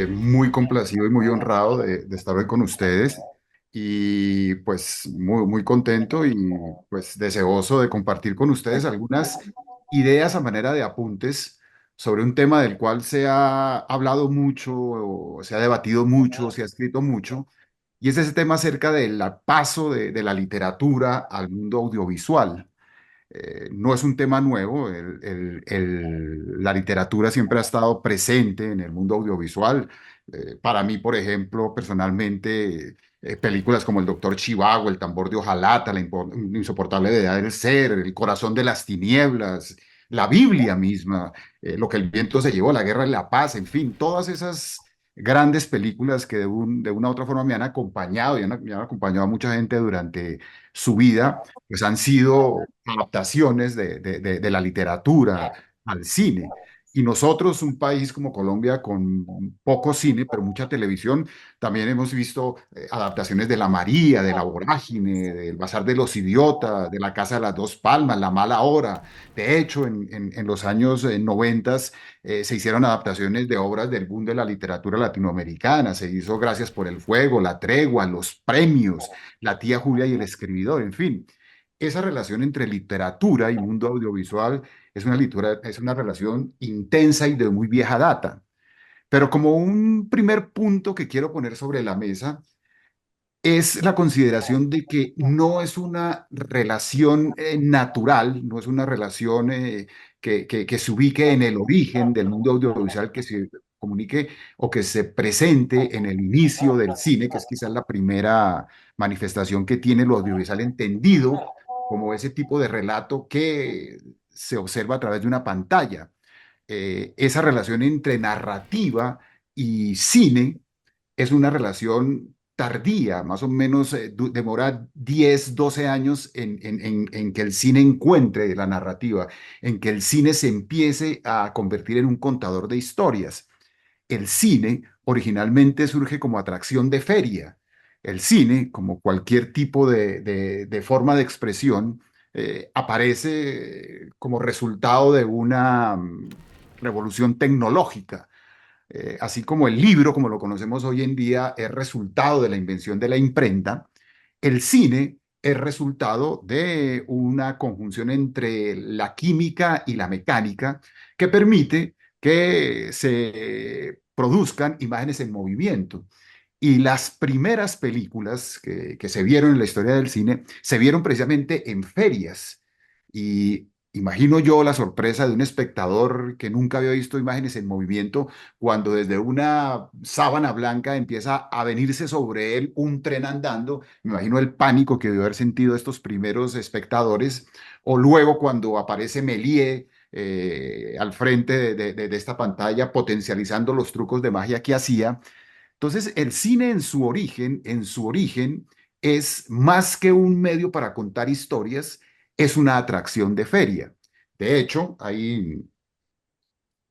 Muy complacido y muy honrado de estar hoy con ustedes y pues muy contento y pues deseoso de compartir con ustedes algunas ideas a manera de apuntes sobre un tema del cual se ha hablado mucho, o se ha debatido mucho, se ha escrito mucho, y es ese tema acerca del paso de la literatura al mundo audiovisual. No es un tema nuevo, la literatura siempre ha estado presente en el mundo audiovisual. Para mí, por ejemplo, personalmente, películas como El Doctor Chivago, El Tambor de Hojalata, La insoportable Edad del Ser, El Corazón de las Tinieblas, la Biblia misma, Lo que el viento se llevó, La Guerra y la Paz, en fin, todas esas grandes películas que de una u otra forma me han acompañado y me han acompañado a mucha gente durante su vida, pues han sido adaptaciones de la literatura al cine. Y nosotros, un país como Colombia, con poco cine, pero mucha televisión, también hemos visto adaptaciones de La María, de La Vorágine, del Bazar de los Idiotas, de La Casa de las Dos Palmas, La Mala Hora. De hecho, en los años 90 se hicieron adaptaciones de obras del boom de la literatura latinoamericana. Se hizo Gracias por el Fuego, La Tregua, Los Premios, La Tía Julia y el Escribidor, en fin. Esa relación entre literatura y mundo audiovisual es una relación intensa y de muy vieja data. Pero como un primer punto que quiero poner sobre la mesa es la consideración de que no es una relación natural, no es una relación que se ubique en el origen del mundo audiovisual, que se comunique o que se presente en el inicio del cine, que es quizás la primera manifestación que tiene lo audiovisual entendido como ese tipo de relato que se observa a través de una pantalla. Esa relación entre narrativa y cine es una relación tardía, más o menos demora 10, 12 años en que el cine encuentre la narrativa, en que el cine se empiece a convertir en un contador de historias. El cine originalmente surge como atracción de feria. El cine, como cualquier tipo de forma de expresión, aparece como resultado de una revolución tecnológica, así como el libro, como lo conocemos hoy en día, es resultado de la invención de la imprenta. El cine es resultado de una conjunción entre la química y la mecánica que permite que se produzcan imágenes en movimiento. Y las primeras películas que se vieron en la historia del cine se vieron precisamente en ferias. Y imagino yo la sorpresa de un espectador que nunca había visto imágenes en movimiento cuando desde una sábana blanca empieza a venirse sobre él un tren andando. Me imagino el pánico que debió haber sentido estos primeros espectadores. O luego cuando aparece Méliès al frente de esta pantalla potencializando los trucos de magia que hacía. Entonces, el cine en su origen, es más que un medio para contar historias, es una atracción de feria. De hecho, hay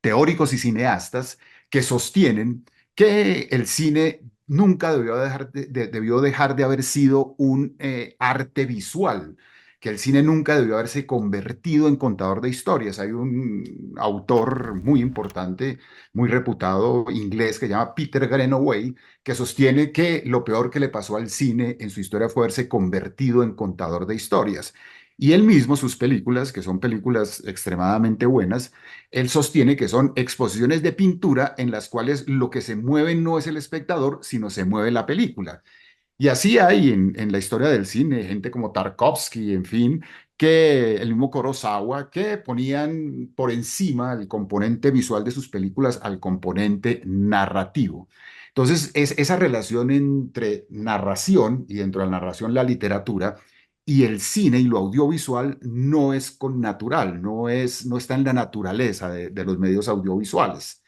teóricos y cineastas que sostienen que el cine nunca debió dejar de haber sido un arte visual, que el cine nunca debió haberse convertido en contador de historias. Hay un autor muy importante, muy reputado inglés que se llama Peter Greenaway, que sostiene que lo peor que le pasó al cine en su historia fue haberse convertido en contador de historias. Y él mismo, sus películas, que son películas extremadamente buenas, él sostiene que son exposiciones de pintura en las cuales lo que se mueve no es el espectador, sino se mueve la película. Y así hay en la historia del cine gente como Tarkovsky, en fin, que el mismo Kurosawa, que ponían por encima el componente visual de sus películas al componente narrativo. Entonces, es esa relación entre narración y dentro de la narración la literatura y el cine y lo audiovisual no es connatural, no está en la naturaleza de los medios audiovisuales.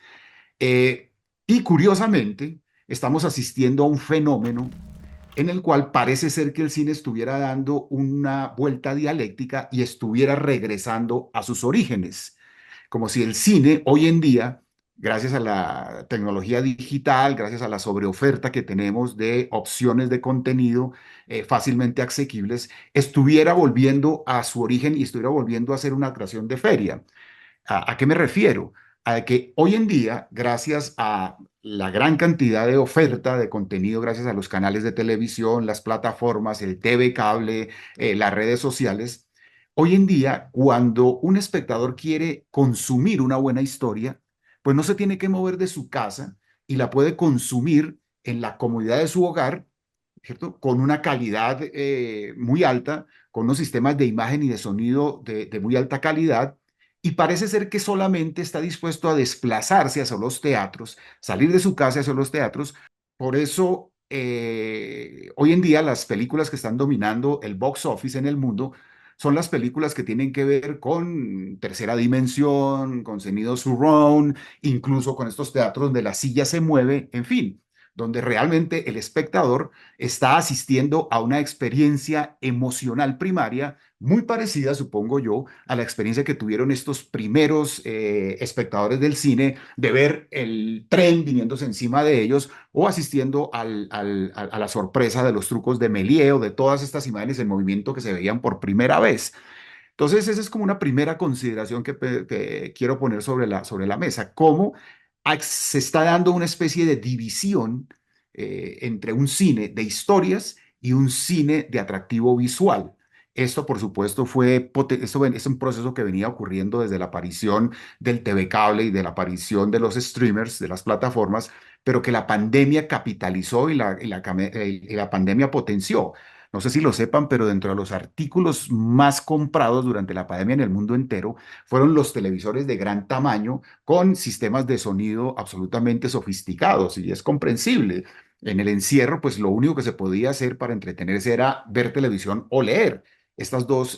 Eh, y curiosamente, estamos asistiendo a un fenómeno en el cual parece ser que el cine estuviera dando una vuelta dialéctica y estuviera regresando a sus orígenes, como si el cine hoy en día, gracias a la tecnología digital, gracias a la sobreoferta que tenemos de opciones de contenido fácilmente asequibles, estuviera volviendo a su origen y estuviera volviendo a ser una atracción de feria. ¿A qué me refiero? A que hoy en día, gracias a la gran cantidad de oferta de contenido gracias a los canales de televisión, las plataformas, el TV cable, las redes sociales. Hoy en día, cuando un espectador quiere consumir una buena historia, pues no se tiene que mover de su casa y la puede consumir en la comodidad de su hogar, ¿cierto? Con una calidad muy alta, con unos sistemas de imagen y de sonido de muy alta calidad, y parece ser que solamente está dispuesto a desplazarse hacia los teatros, salir de su casa hacia los teatros. Por eso, hoy en día las películas que están dominando el box office en el mundo son las películas que tienen que ver con tercera dimensión, con sonido surround, incluso con estos teatros donde la silla se mueve, en fin, donde realmente el espectador está asistiendo a una experiencia emocional primaria muy parecida, supongo yo, a la experiencia que tuvieron estos primeros espectadores del cine de ver el tren viniéndose encima de ellos o asistiendo a la sorpresa de los trucos de Méliès o de todas estas imágenes en movimiento que se veían por primera vez. Entonces, esa es como una primera consideración que quiero poner sobre la mesa, cómo se está dando una especie de división entre un cine de historias y un cine de atractivo visual. Esto, por supuesto, es un proceso que venía ocurriendo desde la aparición del TV cable y de la aparición de los streamers, de las plataformas, pero que la pandemia capitalizó y la pandemia potenció. No sé si lo sepan, pero dentro de los artículos más comprados durante la pandemia en el mundo entero fueron los televisores de gran tamaño con sistemas de sonido absolutamente sofisticados y es comprensible. En el encierro, pues lo único que se podía hacer para entretenerse era ver televisión o leer. Estas dos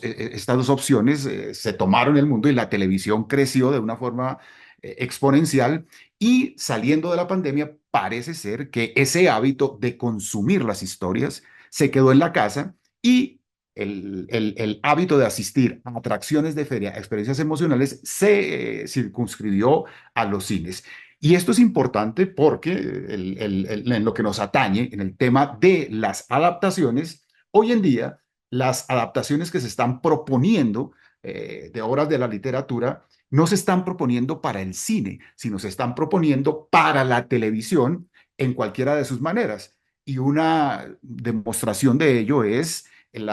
opciones se tomaron el mundo y la televisión creció de una forma exponencial y saliendo de la pandemia parece ser que ese hábito de consumir las historias se quedó en la casa y el hábito de asistir a atracciones de feria, experiencias emocionales, se circunscribió a los cines. Y esto es importante porque en lo que nos atañe, en el tema de las adaptaciones, hoy en día las adaptaciones que se están proponiendo de obras de la literatura no se están proponiendo para el cine, sino se están proponiendo para la televisión en cualquiera de sus maneras. Y una demostración de ello es el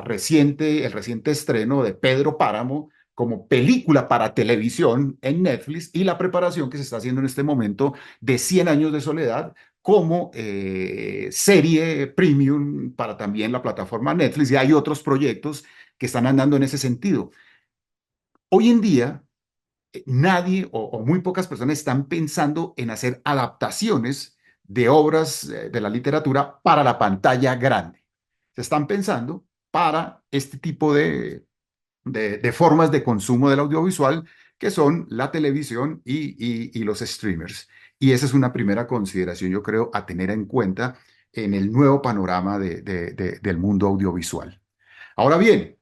reciente estreno de Pedro Páramo como película para televisión en Netflix y la preparación que se está haciendo en este momento de Cien años de soledad como serie premium para también la plataforma Netflix y hay otros proyectos que están andando en ese sentido. Hoy en día, nadie o muy pocas personas están pensando en hacer adaptaciones de obras de la literatura para la pantalla grande. Se están pensando para este tipo de formas de consumo del audiovisual que son la televisión y los streamers. Y esa es una primera consideración, yo creo, a tener en cuenta en el nuevo panorama del mundo audiovisual. Ahora bien,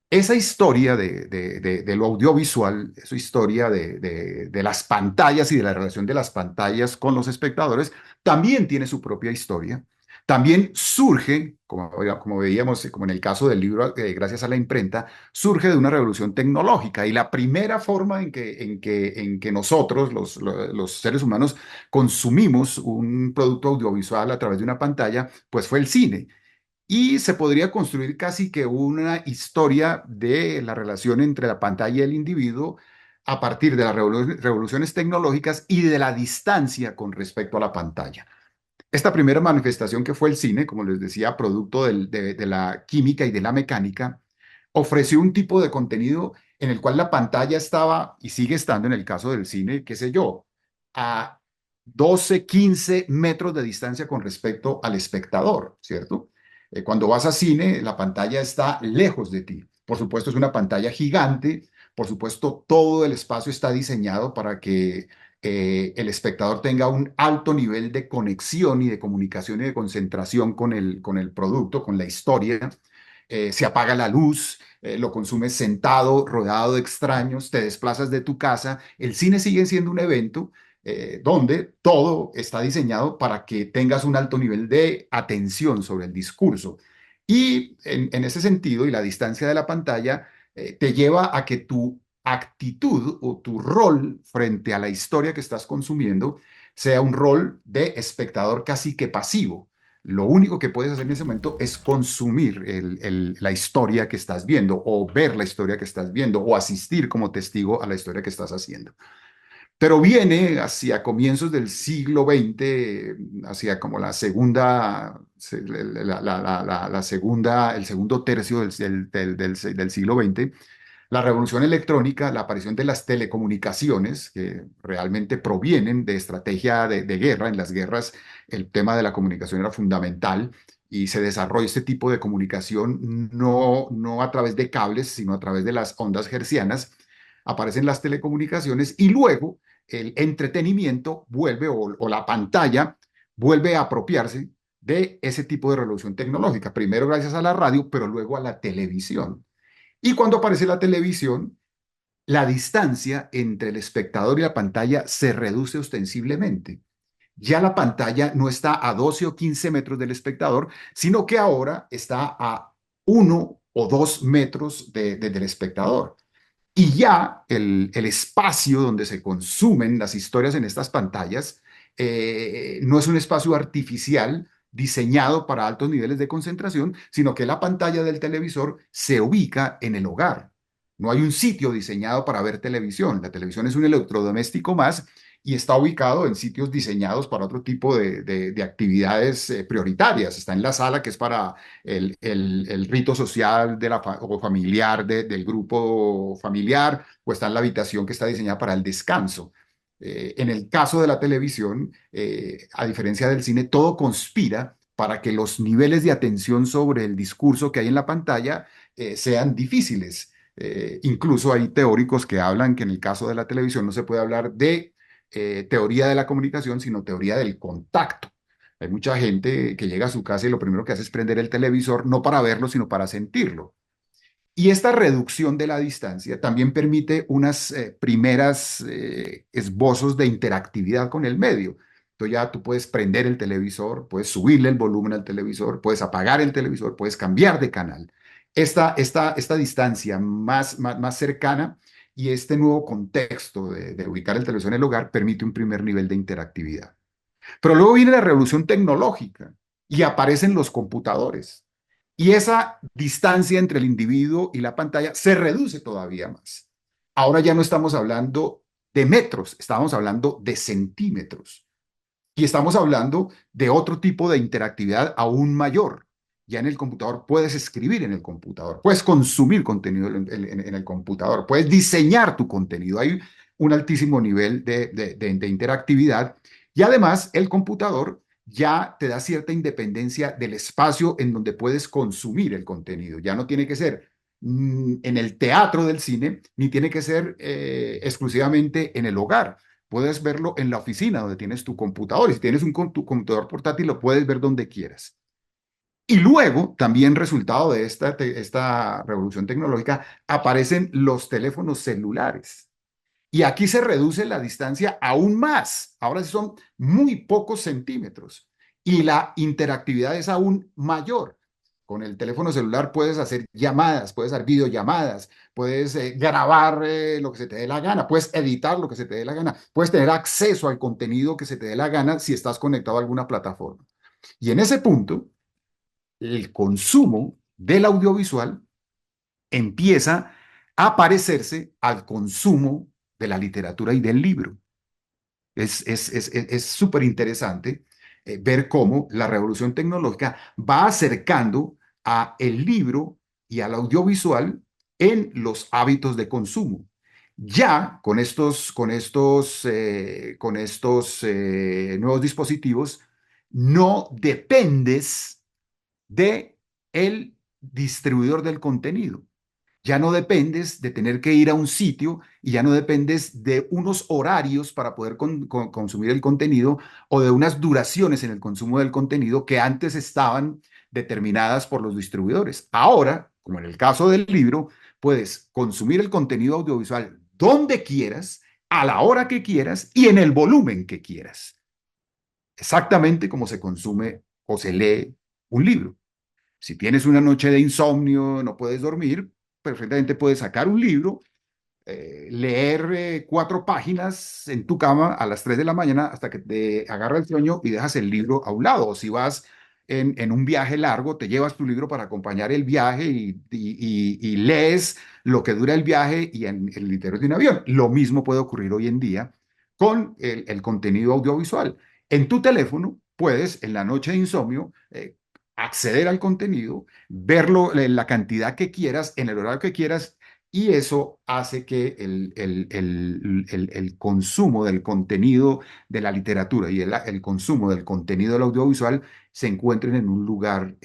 esa historia de lo audiovisual, esa historia de las pantallas y de la relación de las pantallas con los espectadores, también tiene su propia historia. También surge, como veíamos, como en el caso del libro, gracias a la imprenta, surge de una revolución tecnológica. Y la primera forma en que nosotros, los seres humanos, consumimos un producto audiovisual a través de una pantalla, pues fue el cine. Y se podría construir casi que una historia de la relación entre la pantalla y el individuo a partir de las revoluciones tecnológicas y de la distancia con respecto a la pantalla. Esta primera manifestación que fue el cine, como les decía, producto de la química y de la mecánica, ofreció un tipo de contenido en el cual la pantalla estaba y sigue estando en el caso del cine, qué sé yo, a 12, 15 metros de distancia con respecto al espectador, ¿cierto? Cuando vas a cine, la pantalla está lejos de ti. Por supuesto, es una pantalla gigante. Por supuesto, todo el espacio está diseñado para que el espectador tenga un alto nivel de conexión y de comunicación y de concentración con el producto, con la historia. Se apaga la luz, lo consumes sentado, rodeado de extraños, te desplazas de tu casa. El cine sigue siendo un evento donde todo está diseñado para que tengas un alto nivel de atención sobre el discurso. Y en ese sentido, y la distancia de la pantalla, te lleva a que tu actitud o tu rol frente a la historia que estás consumiendo sea un rol de espectador casi que pasivo. Lo único que puedes hacer en ese momento es consumir la historia que estás viendo o ver la historia que estás viendo o asistir como testigo a la historia que estás haciendo. Pero viene hacia comienzos del siglo XX, hacia como la segunda, la segunda, el segundo tercio del siglo XX, la revolución electrónica, la aparición de las telecomunicaciones, que realmente provienen de estrategia de guerra. En las guerras el tema de la comunicación era fundamental y se desarrolla este tipo de comunicación no a través de cables, sino a través de las ondas hercianas. Aparecen las telecomunicaciones y luego el entretenimiento vuelve o la pantalla vuelve a apropiarse de ese tipo de revolución tecnológica, primero gracias a la radio, pero luego a la televisión. Y cuando aparece la televisión, la distancia entre el espectador y la pantalla se reduce ostensiblemente. Ya la pantalla no está a 12 o 15 metros del espectador, sino que ahora está a 1 o 2 metros del espectador. Y ya el espacio donde se consumen las historias en estas pantallas no es un espacio artificial diseñado para altos niveles de concentración, sino que la pantalla del televisor se ubica en el hogar. No hay un sitio diseñado para ver televisión. La televisión es un electrodoméstico más y está ubicado en sitios diseñados para otro tipo de actividades prioritarias. Está en la sala, que es para el rito social o familiar del grupo familiar, o está en la habitación que está diseñada para el descanso. En el caso de la televisión, a diferencia del cine, todo conspira para que los niveles de atención sobre el discurso que hay en la pantalla sean difíciles. Incluso hay teóricos que hablan que en el caso de la televisión no se puede hablar de teoría de la comunicación, sino teoría del contacto. Hay mucha gente que llega a su casa y lo primero que hace es prender el televisor, no para verlo, sino para sentirlo. Y esta reducción de la distancia también permite unas primeras esbozos de interactividad con el medio. Entonces ya tú puedes prender el televisor, puedes subirle el volumen al televisor, puedes apagar el televisor, puedes cambiar de canal. Esta distancia más cercana y este nuevo contexto de ubicar el televisor en el hogar permite un primer nivel de interactividad. Pero luego viene la revolución tecnológica y aparecen los computadores. Y esa distancia entre el individuo y la pantalla se reduce todavía más. Ahora ya no estamos hablando de metros, estamos hablando de centímetros. Y estamos hablando de otro tipo de interactividad aún mayor. Ya en el computador puedes escribir en el computador, puedes consumir contenido en el computador, puedes diseñar tu contenido. Hay un altísimo nivel de interactividad y además el computador ya te da cierta independencia del espacio en donde puedes consumir el contenido. Ya no tiene que ser en el teatro del cine, ni tiene que ser exclusivamente en el hogar. Puedes verlo en la oficina donde tienes tu computador. Y si tienes tu computador portátil, lo puedes ver donde quieras. Y luego, también resultado de esta revolución tecnológica, aparecen los teléfonos celulares. Y aquí se reduce la distancia aún más. Ahora sí son muy pocos centímetros. Y la interactividad es aún mayor. Con el teléfono celular puedes hacer llamadas, puedes hacer videollamadas, puedes grabar lo que se te dé la gana, puedes editar lo que se te dé la gana, puedes tener acceso al contenido que se te dé la gana si estás conectado a alguna plataforma. Y en ese punto, el consumo del audiovisual empieza a parecerse al consumo de la literatura y del libro. Es súper interesante ver cómo la revolución tecnológica va acercando a el libro y al audiovisual en los hábitos de consumo. Ya con estos nuevos dispositivos, no dependes de el distribuidor del contenido. Ya no dependes de tener que ir a un sitio y ya no dependes de unos horarios para poder consumir el contenido o de unas duraciones en el consumo del contenido que antes estaban determinadas por los distribuidores. Ahora, como en el caso del libro, puedes consumir el contenido audiovisual donde quieras, a la hora que quieras y en el volumen que quieras. Exactamente como se consume o se lee un libro. Si tienes una noche de insomnio, no puedes dormir, perfectamente puedes sacar un libro leer 4 páginas en tu cama a las 3 de la mañana hasta que te agarra el sueño y dejas el libro a un lado. O si vas en un viaje largo, te llevas tu libro para acompañar el viaje y lees lo que dura el viaje y en el interior de un avión. Lo mismo puede ocurrir hoy en día con el contenido audiovisual. En tu teléfono puedes, en la noche de insomnio, acceder al contenido, verlo en la cantidad que quieras, en el horario que quieras, y eso hace que el consumo del contenido de la literatura y el consumo del contenido del audiovisual se encuentren en un lugar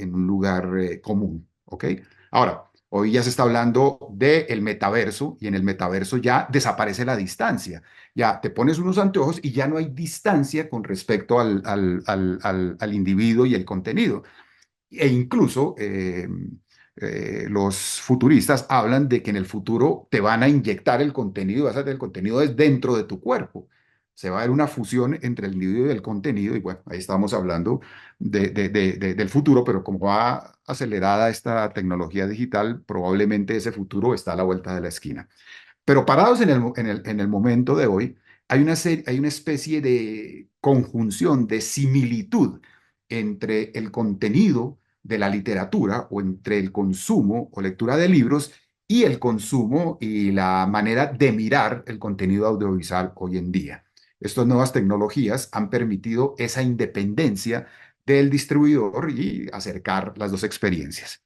común, ¿ok? Ahora, hoy ya se está hablando del metaverso y en el metaverso ya desaparece la distancia. Ya te pones unos anteojos y ya no hay distancia con respecto al individuo y el contenido. E incluso los futuristas hablan de que en el futuro te van a inyectar el contenido, vas a tener el contenido es dentro de tu cuerpo. Se va a ver una fusión entre el individuo y el contenido, y bueno, ahí estamos hablando del futuro, pero como va acelerada esta tecnología digital, probablemente ese futuro está a la vuelta de la esquina. Pero parados en el momento de hoy, hay una especie de conjunción, de similitud entre el contenido de la literatura o entre el consumo o lectura de libros y el consumo y la manera de mirar el contenido audiovisual hoy en día. Estas nuevas tecnologías han permitido esa independencia del distribuidor y acercar las dos experiencias.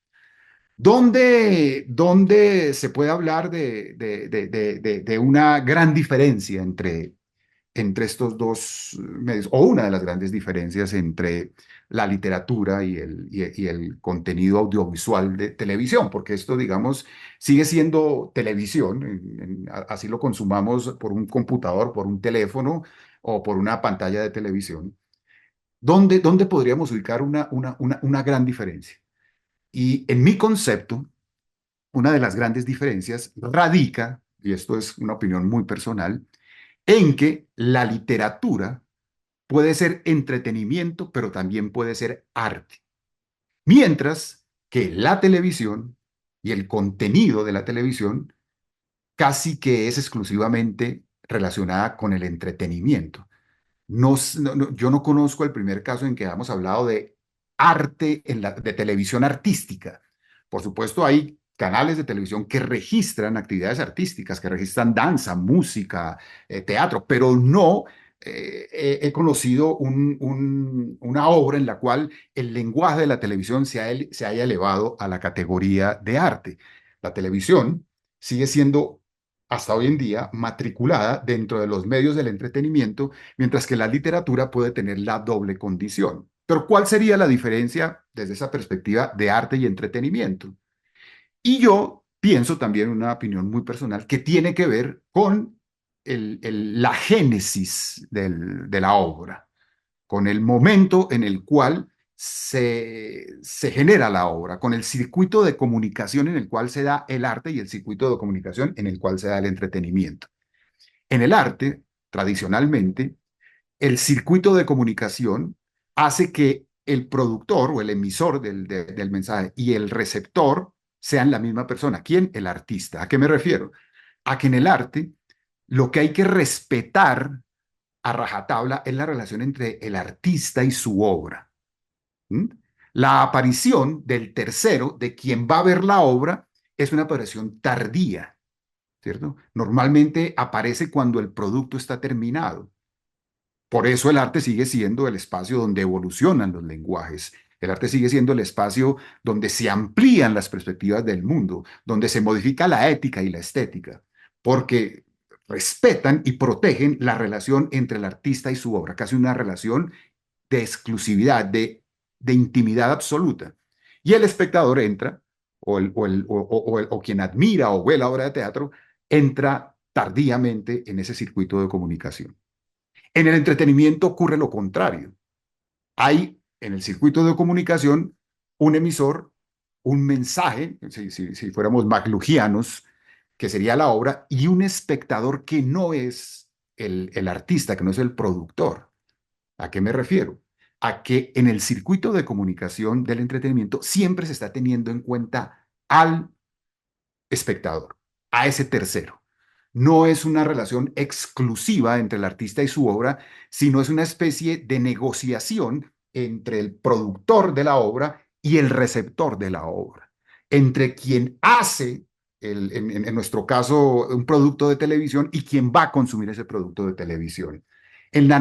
¿Dónde se puede hablar de una gran diferencia entre estos dos medios, o una de las grandes diferencias entre la literatura y el contenido audiovisual de televisión? Porque esto, digamos, sigue siendo televisión, así lo consumamos por un computador, por un teléfono o por una pantalla de televisión. ¿Dónde podríamos ubicar una gran diferencia? Y en mi concepto, una de las grandes diferencias radica, y esto es una opinión muy personal, en que la literatura puede ser entretenimiento, pero también puede ser arte. Mientras que la televisión y el contenido de la televisión casi que es exclusivamente relacionada con el entretenimiento. Yo no conozco el primer caso en que hemos hablado de arte de televisión artística. Por supuesto, hay canales de televisión que registran actividades artísticas, que registran danza, música, teatro, pero no he conocido una obra en la cual el lenguaje de la televisión se haya elevado a la categoría de arte. La televisión sigue siendo, hasta hoy en día, matriculada dentro de los medios del entretenimiento, mientras que la literatura puede tener la doble condición. Pero ¿cuál sería la diferencia desde esa perspectiva de arte y entretenimiento? Y yo pienso también, una opinión muy personal, que tiene que ver con la génesis de la obra, con el momento en el cual se genera la obra, con el circuito de comunicación en el cual se da el arte y el circuito de comunicación en el cual se da el entretenimiento. En el arte, tradicionalmente, el circuito de comunicación hace que el productor o el emisor del mensaje y el receptor sean la misma persona. ¿Quién? El artista. ¿A qué me refiero? A que en el arte lo que hay que respetar a rajatabla es la relación entre el artista y su obra. ¿Mm? La aparición del tercero, de quien va a ver la obra, es una aparición tardía, ¿cierto? Normalmente aparece cuando el producto está terminado. Por eso el arte sigue siendo el espacio donde evolucionan los lenguajes. El arte sigue siendo el espacio donde se amplían las perspectivas del mundo, donde se modifica la ética y la estética, porque respetan y protegen la relación entre el artista y su obra, casi una relación de exclusividad, de intimidad absoluta. Y el espectador entra, o quien admira o ve la obra de teatro, entra tardíamente en ese circuito de comunicación. En el entretenimiento ocurre lo contrario. Hay en el circuito de comunicación un emisor, un mensaje, si fuéramos maclugianos, que sería la obra, y un espectador que no es el artista, que no es el productor. ¿A qué me refiero? A que en el circuito de comunicación del entretenimiento siempre se está teniendo en cuenta al espectador, a ese tercero. No es una relación exclusiva entre el artista y su obra, sino es una especie de negociación entre el productor de la obra y el receptor de la obra, entre quien hace, en nuestro caso, un producto de televisión y quien va a consumir ese producto de televisión. En la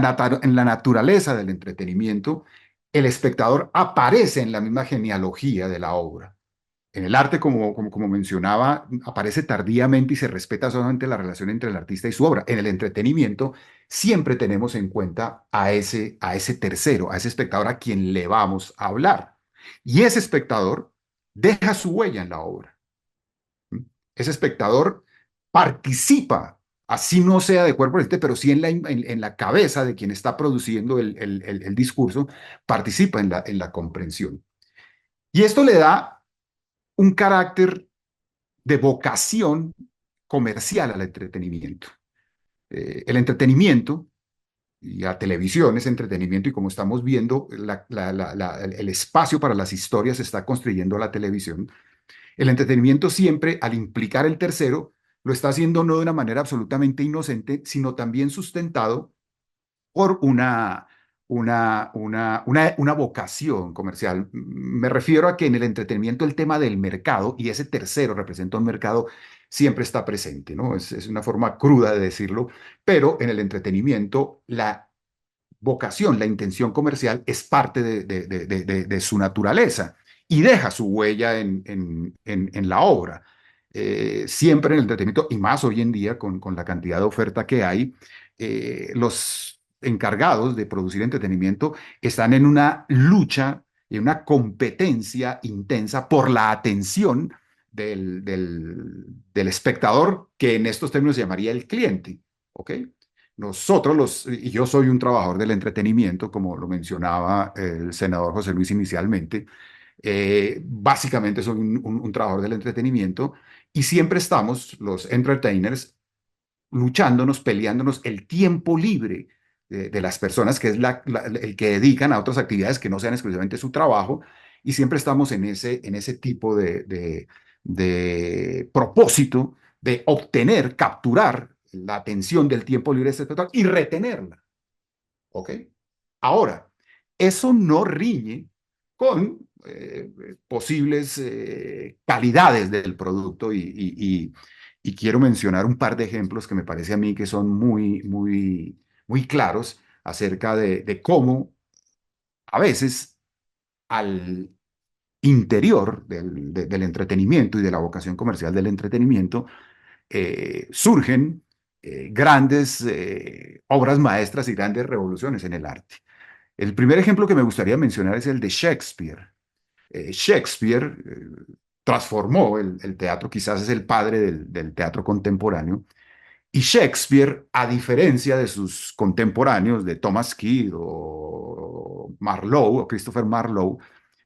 naturaleza del entretenimiento, el espectador aparece en la misma genealogía de la obra. En el arte, como mencionaba, aparece tardíamente y se respeta solamente la relación entre el artista y su obra. En el entretenimiento, siempre tenemos en cuenta a ese tercero, a ese espectador a quien le vamos a hablar. Y ese espectador deja su huella en la obra. Ese espectador participa, así no sea de cuerpo presente, pero sí en la cabeza de quien está produciendo el discurso, participa en la comprensión. Y esto le da un carácter de vocación comercial al entretenimiento. El entretenimiento y la televisión es entretenimiento y como estamos viendo, el espacio para las historias se está construyendo la televisión. El entretenimiento siempre, al implicar el tercero, lo está haciendo no de una manera absolutamente inocente, sino también sustentado por una vocación comercial. Me refiero a que en el entretenimiento el tema del mercado, y ese tercero representa un mercado, siempre está presente, ¿no? Es una forma cruda de decirlo, pero en el entretenimiento la vocación, la intención comercial es parte de su naturaleza y deja su huella en la obra. Siempre en el entretenimiento, y más hoy en día con la cantidad de oferta que hay, los encargados de producir entretenimiento están en una lucha, en una competencia intensa por la atención del espectador, que en estos términos se llamaría el cliente. ¿Ok? Y yo soy un trabajador del entretenimiento, como lo mencionaba el senador José Luis inicialmente, básicamente soy un trabajador del entretenimiento y siempre estamos, los entertainers, luchándonos, peleándonos el tiempo libre de las personas, que es el que dedican a otras actividades que no sean exclusivamente su trabajo, y siempre estamos en ese tipo de propósito de obtener, capturar la atención del tiempo libre de este espectador y retenerla. ¿Ok? Ahora, eso no riñe con posibles calidades del producto y quiero mencionar un par de ejemplos que me parece a mí que son muy claros acerca de cómo a veces al interior del entretenimiento y de la vocación comercial del entretenimiento surgen grandes obras maestras y grandes revoluciones en el arte. El primer ejemplo que me gustaría mencionar es el de Shakespeare. Shakespeare transformó el teatro, quizás es el padre del teatro contemporáneo, y Shakespeare, a diferencia de sus contemporáneos, de Thomas Kidd o Marlowe o Christopher Marlowe,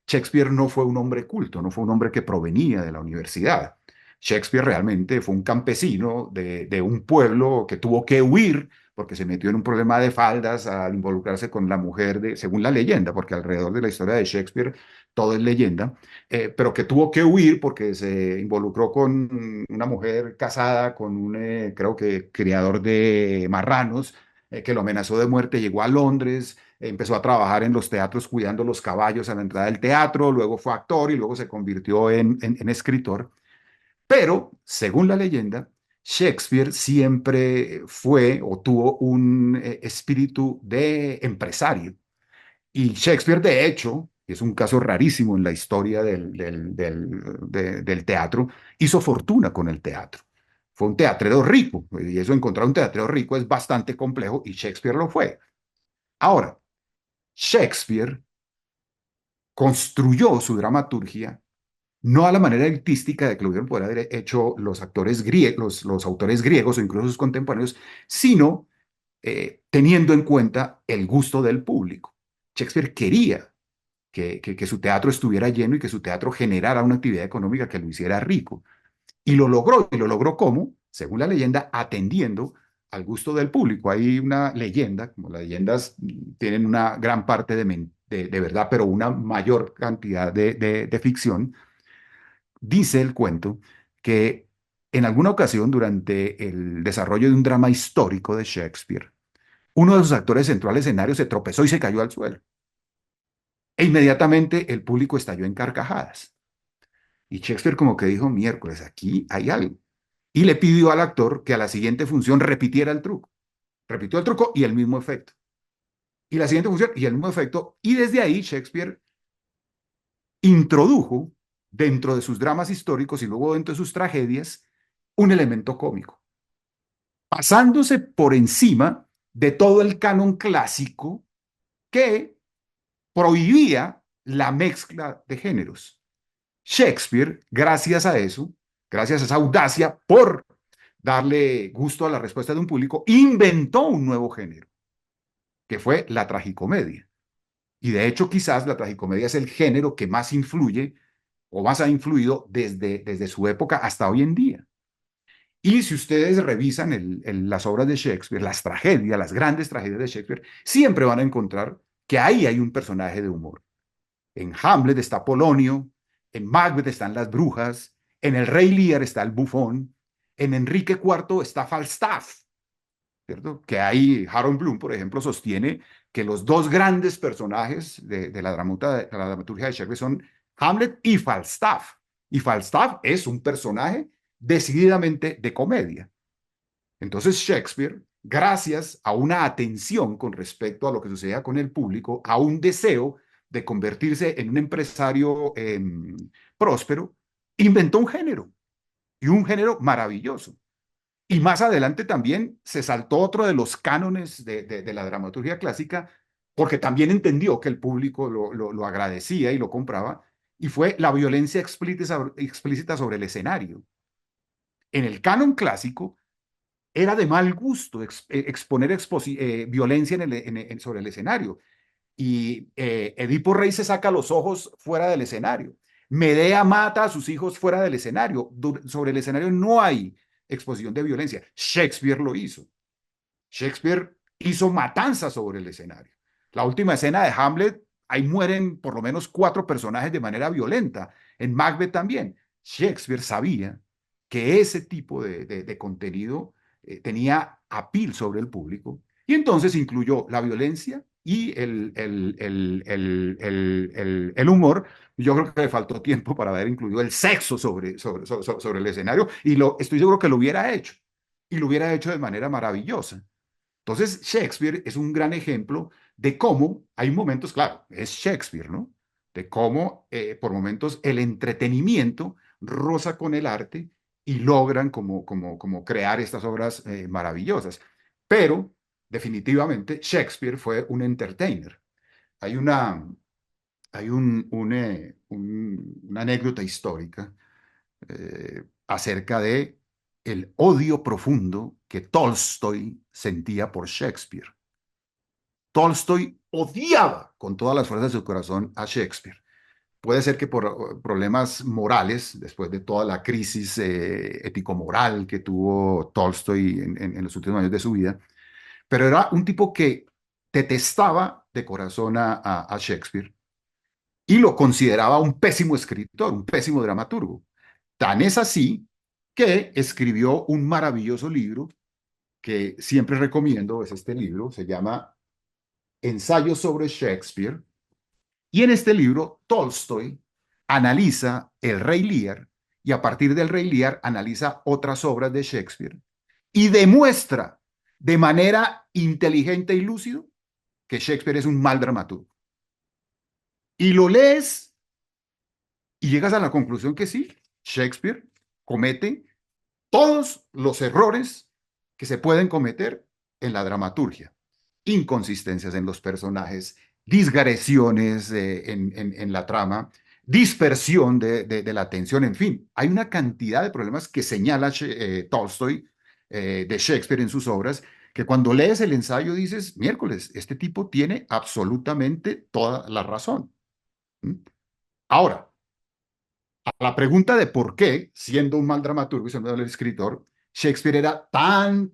Shakespeare no fue un hombre culto, no fue un hombre que provenía de la universidad. Shakespeare realmente fue un campesino de un pueblo que tuvo que huir porque se metió en un problema de faldas al involucrarse con la mujer según la leyenda, porque alrededor de la historia de Shakespeare todo es leyenda, pero que tuvo que huir porque se involucró con una mujer casada con un, creo que, criador de marranos, que lo amenazó de muerte, llegó a Londres, empezó a trabajar en los teatros cuidando los caballos a la entrada del teatro, luego fue actor y luego se convirtió en escritor. Pero, según la leyenda, Shakespeare siempre fue o tuvo un espíritu de empresario. Y Shakespeare, de hecho, que es un caso rarísimo en la historia del teatro, hizo fortuna con el teatro. Fue un teatrero rico, y eso encontrar un teatrero rico es bastante complejo, y Shakespeare lo fue. Ahora, Shakespeare construyó su dramaturgia no a la manera artística de que lo hubieran podido haber hecho los actores griegos, los autores griegos o incluso sus contemporáneos, sino teniendo en cuenta el gusto del público. Shakespeare quería que su teatro estuviera lleno y que su teatro generara una actividad económica que lo hiciera rico. Y lo logró ¿cómo? Según la leyenda, atendiendo al gusto del público. Hay una leyenda, como las leyendas tienen una gran parte de verdad, pero una mayor cantidad de ficción, dice el cuento que En alguna ocasión, durante el desarrollo de un drama histórico de Shakespeare, uno de sus actores entró al escenario, se tropezó y se cayó al suelo. E inmediatamente el público estalló en carcajadas. Y Shakespeare como que dijo, miércoles, aquí hay algo. Y le pidió al actor que a la siguiente función repitiera el truco. Repitió el truco y el mismo efecto. Y la siguiente función y el mismo efecto. Y desde ahí Shakespeare introdujo dentro de sus dramas históricos y luego dentro de sus tragedias un elemento cómico, pasándose por encima de todo el canon clásico que prohibía la mezcla de géneros. Shakespeare, gracias a eso, gracias a esa audacia por darle gusto a la respuesta de un público, inventó un nuevo género, que fue la tragicomedia. Y de hecho, quizás la tragicomedia es el género que más influye o más ha influido desde su época hasta hoy en día. Y si ustedes revisan las obras de Shakespeare, las tragedias, las grandes tragedias de Shakespeare, siempre van a encontrar que ahí hay un personaje de humor. En Hamlet está Polonio, en Macbeth están las brujas, en El Rey Lear está el bufón, en Enrique IV está Falstaff, ¿cierto? Que ahí Harold Bloom, por ejemplo, sostiene que los dos grandes personajes de la dramaturgia de Shakespeare son Hamlet y Falstaff. Y Falstaff es un personaje decididamente de comedia. Entonces Shakespeare, gracias a una atención con respecto a lo que sucedía con el público, a un deseo de convertirse en un empresario próspero, inventó un género y un género maravilloso. Y más adelante también se saltó otro de los cánones de la dramaturgia clásica, porque también entendió que el público lo agradecía y lo compraba, y fue la violencia explícita sobre el escenario. En el canon clásico era de mal gusto exponer violencia sobre el escenario. Y Edipo Rey se saca los ojos fuera del escenario. Medea mata a sus hijos fuera del escenario. Sobre el escenario no hay exposición de violencia. Shakespeare lo hizo. Shakespeare hizo matanzas sobre el escenario. La última escena de Hamlet, ahí mueren por lo menos cuatro personajes de manera violenta. En Macbeth también. Shakespeare sabía que ese tipo de contenido tenía apil sobre el público y entonces incluyó la violencia y el humor. Yo creo que le faltó tiempo para haber incluido el sexo sobre el escenario y estoy seguro que lo hubiera hecho y lo hubiera hecho de manera maravillosa. Entonces, Shakespeare es un gran ejemplo de cómo hay momentos, claro, es Shakespeare, ¿no? De cómo por momentos el entretenimiento roza con el arte y logran como crear estas obras maravillosas. Pero definitivamente Shakespeare fue un entertainer. Hay una anécdota histórica acerca de el odio profundo que Tolstoy sentía por Shakespeare. Tolstoy odiaba con todas las fuerzas de su corazón a Shakespeare. Puede ser que por problemas morales, después de toda la crisis ético-moral que tuvo Tolstoy en los últimos años de su vida, pero era un tipo que detestaba de corazón a Shakespeare y lo consideraba un pésimo escritor, un pésimo dramaturgo. Tan es así que escribió un maravilloso libro que siempre recomiendo, es este libro, se llama Ensayo sobre Shakespeare, y en este libro Tolstoy analiza El Rey Lear y a partir del Rey Lear analiza otras obras de Shakespeare y demuestra de manera inteligente y lúcido que Shakespeare es un mal dramaturgo. Y lo lees y llegas a la conclusión que sí, Shakespeare comete todos los errores que se pueden cometer en la dramaturgia. Inconsistencias en los personajes, digresiones en la trama, dispersión de la atención, en fin, hay una cantidad de problemas que señala Tolstoy de Shakespeare en sus obras, que cuando lees el ensayo dices, miércoles, este tipo tiene absolutamente toda la razón. ¿Mm? Ahora, a la pregunta de por qué, siendo un mal dramaturgo y siendo un mal escritor, Shakespeare era tan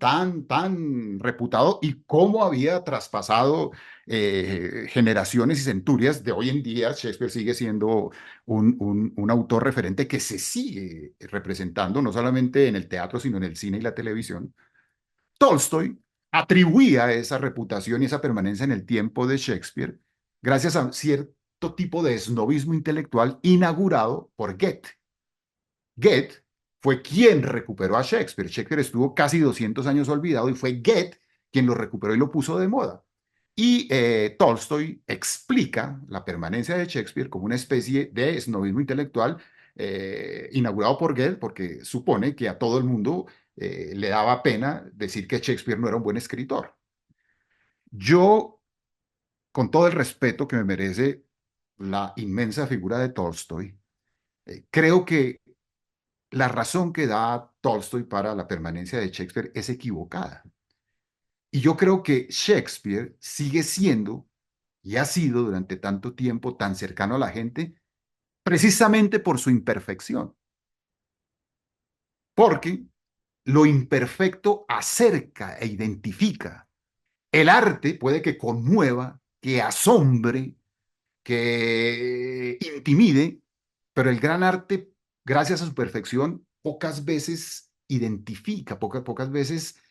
reputado y cómo había traspasado generaciones y centurias de hoy en día. Shakespeare sigue siendo un autor referente que se sigue representando no solamente en el teatro, sino en el cine y la televisión. Tolstoy atribuía esa reputación y esa permanencia en el tiempo de Shakespeare gracias a cierto tipo de esnovismo intelectual inaugurado por Goethe. Goethe fue quien recuperó a Shakespeare. Shakespeare estuvo casi 200 años olvidado y fue Goethe quien lo recuperó y lo puso de moda. Y Tolstoy explica la permanencia de Shakespeare como una especie de esnovismo intelectual inaugurado por Goethe porque supone que a todo el mundo le daba pena decir que Shakespeare no era un buen escritor. Yo, con todo el respeto que me merece la inmensa figura de Tolstoy, creo que la razón que da Tolstoy para la permanencia de Shakespeare es equivocada. Y yo creo que Shakespeare sigue siendo y ha sido durante tanto tiempo tan cercano a la gente precisamente por su imperfección, porque lo imperfecto acerca e identifica. El arte puede que conmueva, que asombre, que intimide, pero el gran arte, gracias a su perfección, pocas veces identifica, pocas veces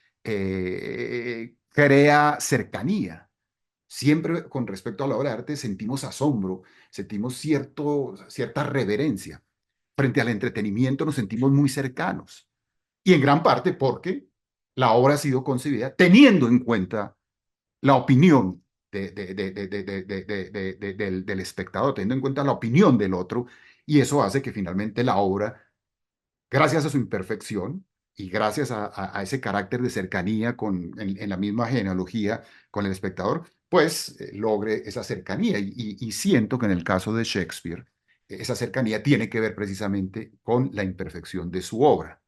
crea cercanía. Siempre con respecto a la obra de arte sentimos asombro, sentimos cierta reverencia. Frente al entretenimiento nos sentimos muy cercanos. Y en gran parte porque la obra ha sido concebida teniendo en cuenta la opinión del espectador, teniendo en cuenta la opinión del otro, y eso hace que finalmente la obra, gracias a su imperfección y gracias a ese carácter de cercanía en la misma genealogía con el espectador, pues logre esa cercanía. Y siento que en el caso de Shakespeare, esa cercanía tiene que ver precisamente con la imperfección de su obra.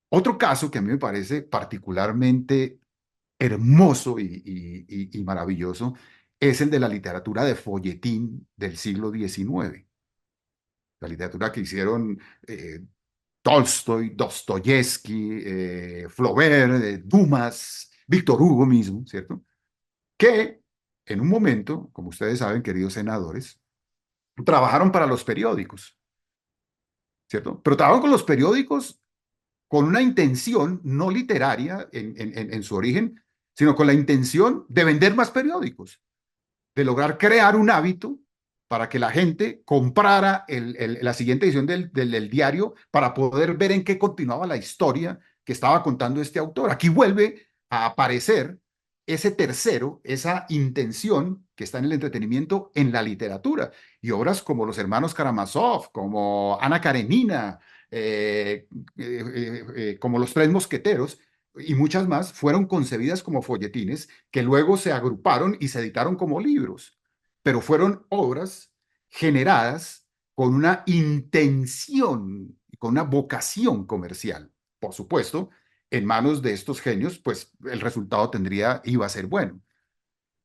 Otro caso que a mí me parece particularmente hermoso y maravilloso es el de la literatura de folletín del siglo XIX. La literatura que hicieron Tolstoy, Dostoyevsky, Flaubert, Dumas, Víctor Hugo mismo, ¿cierto? Que en un momento, como ustedes saben, queridos senadores, trabajaron para los periódicos, ¿cierto? Pero trabajaron con los periódicos con una intención no literaria en su origen, sino con la intención de vender más periódicos, de lograr crear un hábito para que la gente comprara la siguiente edición del diario para poder ver en qué continuaba la historia que estaba contando este autor. Aquí vuelve a aparecer ese tercero, esa intención que está en el entretenimiento en la literatura. Y obras como Los Hermanos Karamazov, como Ana Karenina, como Los Tres Mosqueteros, y muchas más fueron concebidas como folletines que luego se agruparon y se editaron como libros, pero fueron obras generadas con una intención y con una vocación comercial. Por supuesto, en manos de estos genios, pues el resultado iba a ser bueno.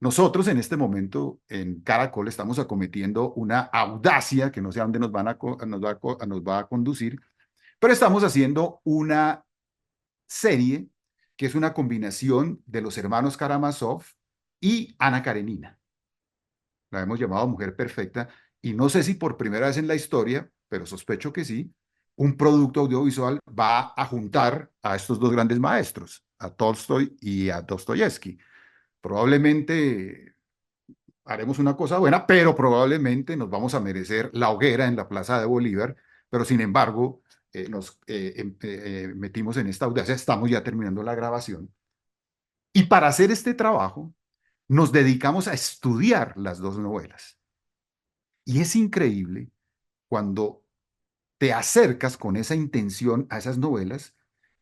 Nosotros en este momento en Caracol estamos acometiendo una audacia que no sé a dónde nos va a conducir, pero estamos haciendo una serie que es una combinación de los hermanos Karamazov y Ana Karenina. La hemos llamado Mujer Perfecta y no sé si por primera vez en la historia, pero sospecho que sí, un producto audiovisual va a juntar a estos dos grandes maestros, a Tolstoy y a Dostoyevsky. Probablemente haremos una cosa buena, pero probablemente nos vamos a merecer la hoguera en la Plaza de Bolívar, pero sin embargo nos metimos en esta audacia, estamos ya terminando la grabación. Y para hacer este trabajo nos dedicamos a estudiar las dos novelas. Y es increíble cuando te acercas con esa intención a esas novelas,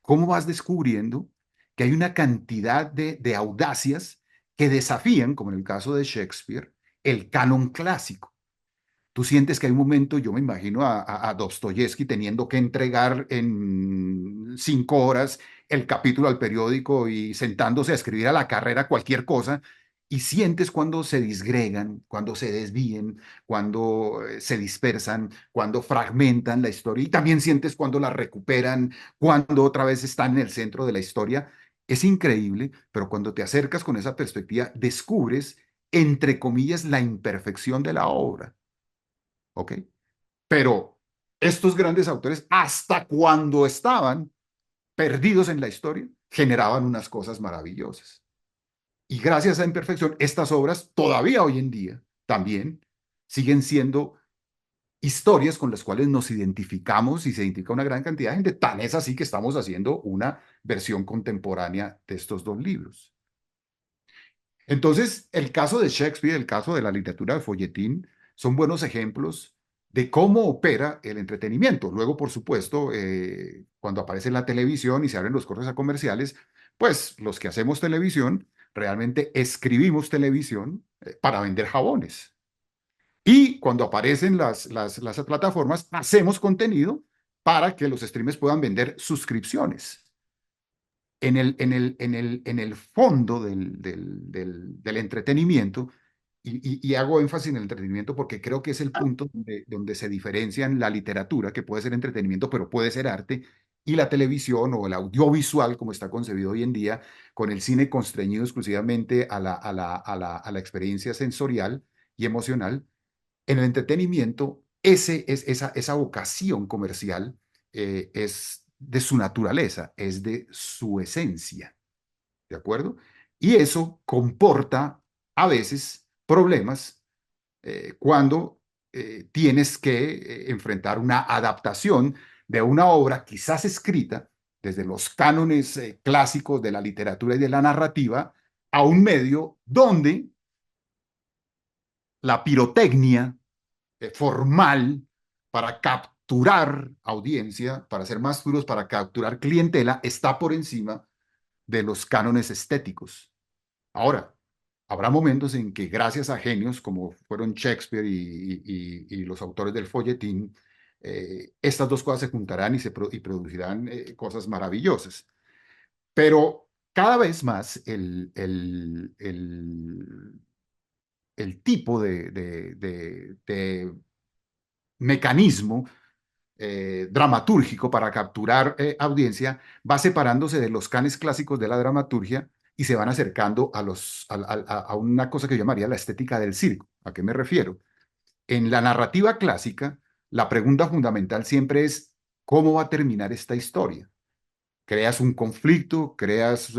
cómo vas descubriendo que hay una cantidad de audacias que desafían, como en el caso de Shakespeare, el canon clásico. Tú sientes que hay un momento, yo me imagino a Dostoyevsky teniendo que entregar en 5 horas el capítulo al periódico y sentándose a escribir a la carrera cualquier cosa, y sientes cuando se disgregan, cuando se desvíen, cuando se dispersan, cuando fragmentan la historia y también sientes cuando la recuperan, cuando otra vez están en el centro de la historia. Es increíble, pero cuando te acercas con esa perspectiva, descubres, entre comillas, la imperfección de la obra, ¿ok? Pero estos grandes autores, hasta cuando estaban perdidos en la historia, generaban unas cosas maravillosas. Y gracias a esa imperfección, estas obras todavía hoy en día también siguen siendo historias con las cuales nos identificamos y se identifica una gran cantidad de gente. Tan es así que estamos haciendo una versión contemporánea de estos dos libros. Entonces, el caso de Shakespeare, el caso de la literatura de folletín, son buenos ejemplos de cómo opera el entretenimiento. Luego, por supuesto, cuando aparece la televisión y se abren los cortes a comerciales, pues los que hacemos televisión realmente escribimos televisión para vender jabones. Y cuando aparecen las plataformas, hacemos contenido para que los streamers puedan vender suscripciones en el fondo del entretenimiento, y hago énfasis en el entretenimiento porque creo que es el punto donde se diferencian la literatura, que puede ser entretenimiento, pero puede ser arte, y la televisión o el audiovisual, como está concebido hoy en día, con el cine constreñido exclusivamente a la experiencia sensorial y emocional. En el entretenimiento, esa vocación comercial es de su naturaleza, es de su esencia, ¿de acuerdo? Y eso comporta a veces problemas cuando tienes que enfrentar una adaptación de una obra quizás escrita desde los cánones clásicos de la literatura y de la narrativa a un medio donde la pirotecnia formal para capturar audiencia, para ser más duros, para capturar clientela, está por encima de los cánones estéticos. Ahora, habrá momentos en que gracias a genios como fueron Shakespeare y los autores del folletín, estas dos cosas se juntarán y producirán cosas maravillosas. Pero cada vez más el tipo de mecanismo dramatúrgico para capturar audiencia va separándose de los canes clásicos de la dramaturgia y se van acercando a una cosa que yo llamaría la estética del circo. ¿A qué me refiero? En la narrativa clásica, la pregunta fundamental siempre es, ¿cómo va a terminar esta historia? Creas un conflicto, creas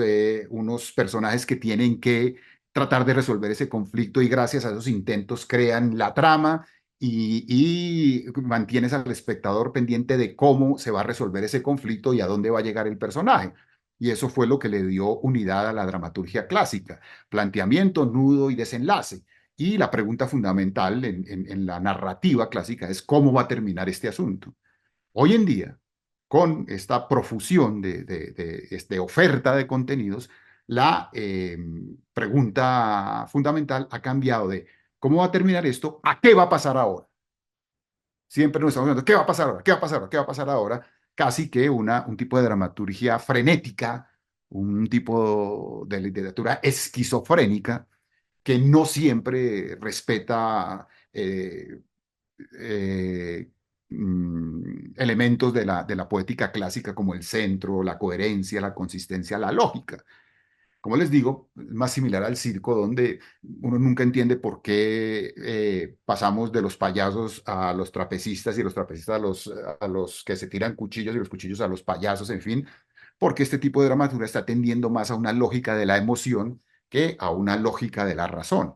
unos personajes que tienen que tratar de resolver ese conflicto y gracias a esos intentos crean la trama y mantienes al espectador pendiente de cómo se va a resolver ese conflicto y a dónde va a llegar el personaje. Y eso fue lo que le dio unidad a la dramaturgia clásica: planteamiento, nudo y desenlace. Y la pregunta fundamental en la narrativa clásica es cómo va a terminar este asunto. Hoy en día, con esta profusión de oferta de contenidos, la pregunta fundamental ha cambiado de cómo va a terminar esto a qué va a pasar ahora. Siempre nos estamos preguntando, ¿qué va a pasar ahora? ¿Qué va a pasar ahora? ¿Qué va a pasar ahora? Casi que un tipo de dramaturgia frenética, un tipo de literatura esquizofrénica que no siempre respeta eh, elementos de la poética clásica como el centro, la coherencia, la consistencia, la lógica. Como les digo, es más similar al circo, donde uno nunca entiende por qué pasamos de los payasos a los trapecistas y los trapecistas a los que se tiran cuchillos y los cuchillos a los payasos, en fin, porque este tipo de dramaturgia está tendiendo más a una lógica de la emoción que a una lógica de la razón.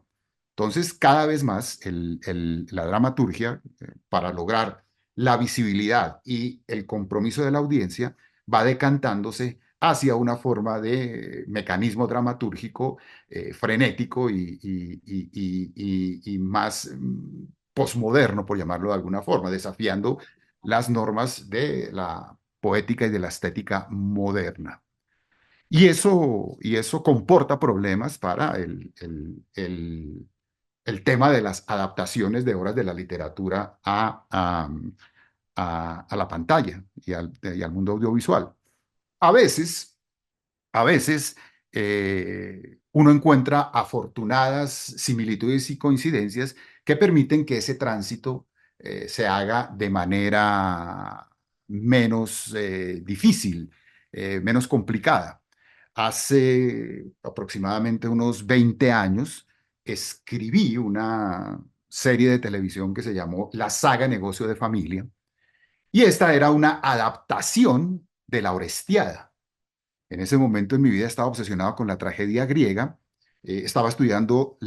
Entonces, cada vez más la dramaturgia, para lograr la visibilidad y el compromiso de la audiencia, va decantándose hacia una forma de mecanismo dramatúrgico frenético y más posmoderno, por llamarlo de alguna forma, desafiando las normas de la poética y de la estética moderna. Y eso comporta problemas para el tema de las adaptaciones de obras de la literatura a la pantalla y al mundo audiovisual. A veces, a veces, uno encuentra afortunadas similitudes y coincidencias que permiten que ese tránsito se haga de manera menos difícil, menos complicada. Hace aproximadamente unos 20 años escribí una serie de televisión que se llamó La Saga Negocio de Familia, y esta era una adaptación de La Orestiada. En ese momento en mi vida estaba obsesionado con la tragedia griega. Estaba estudiando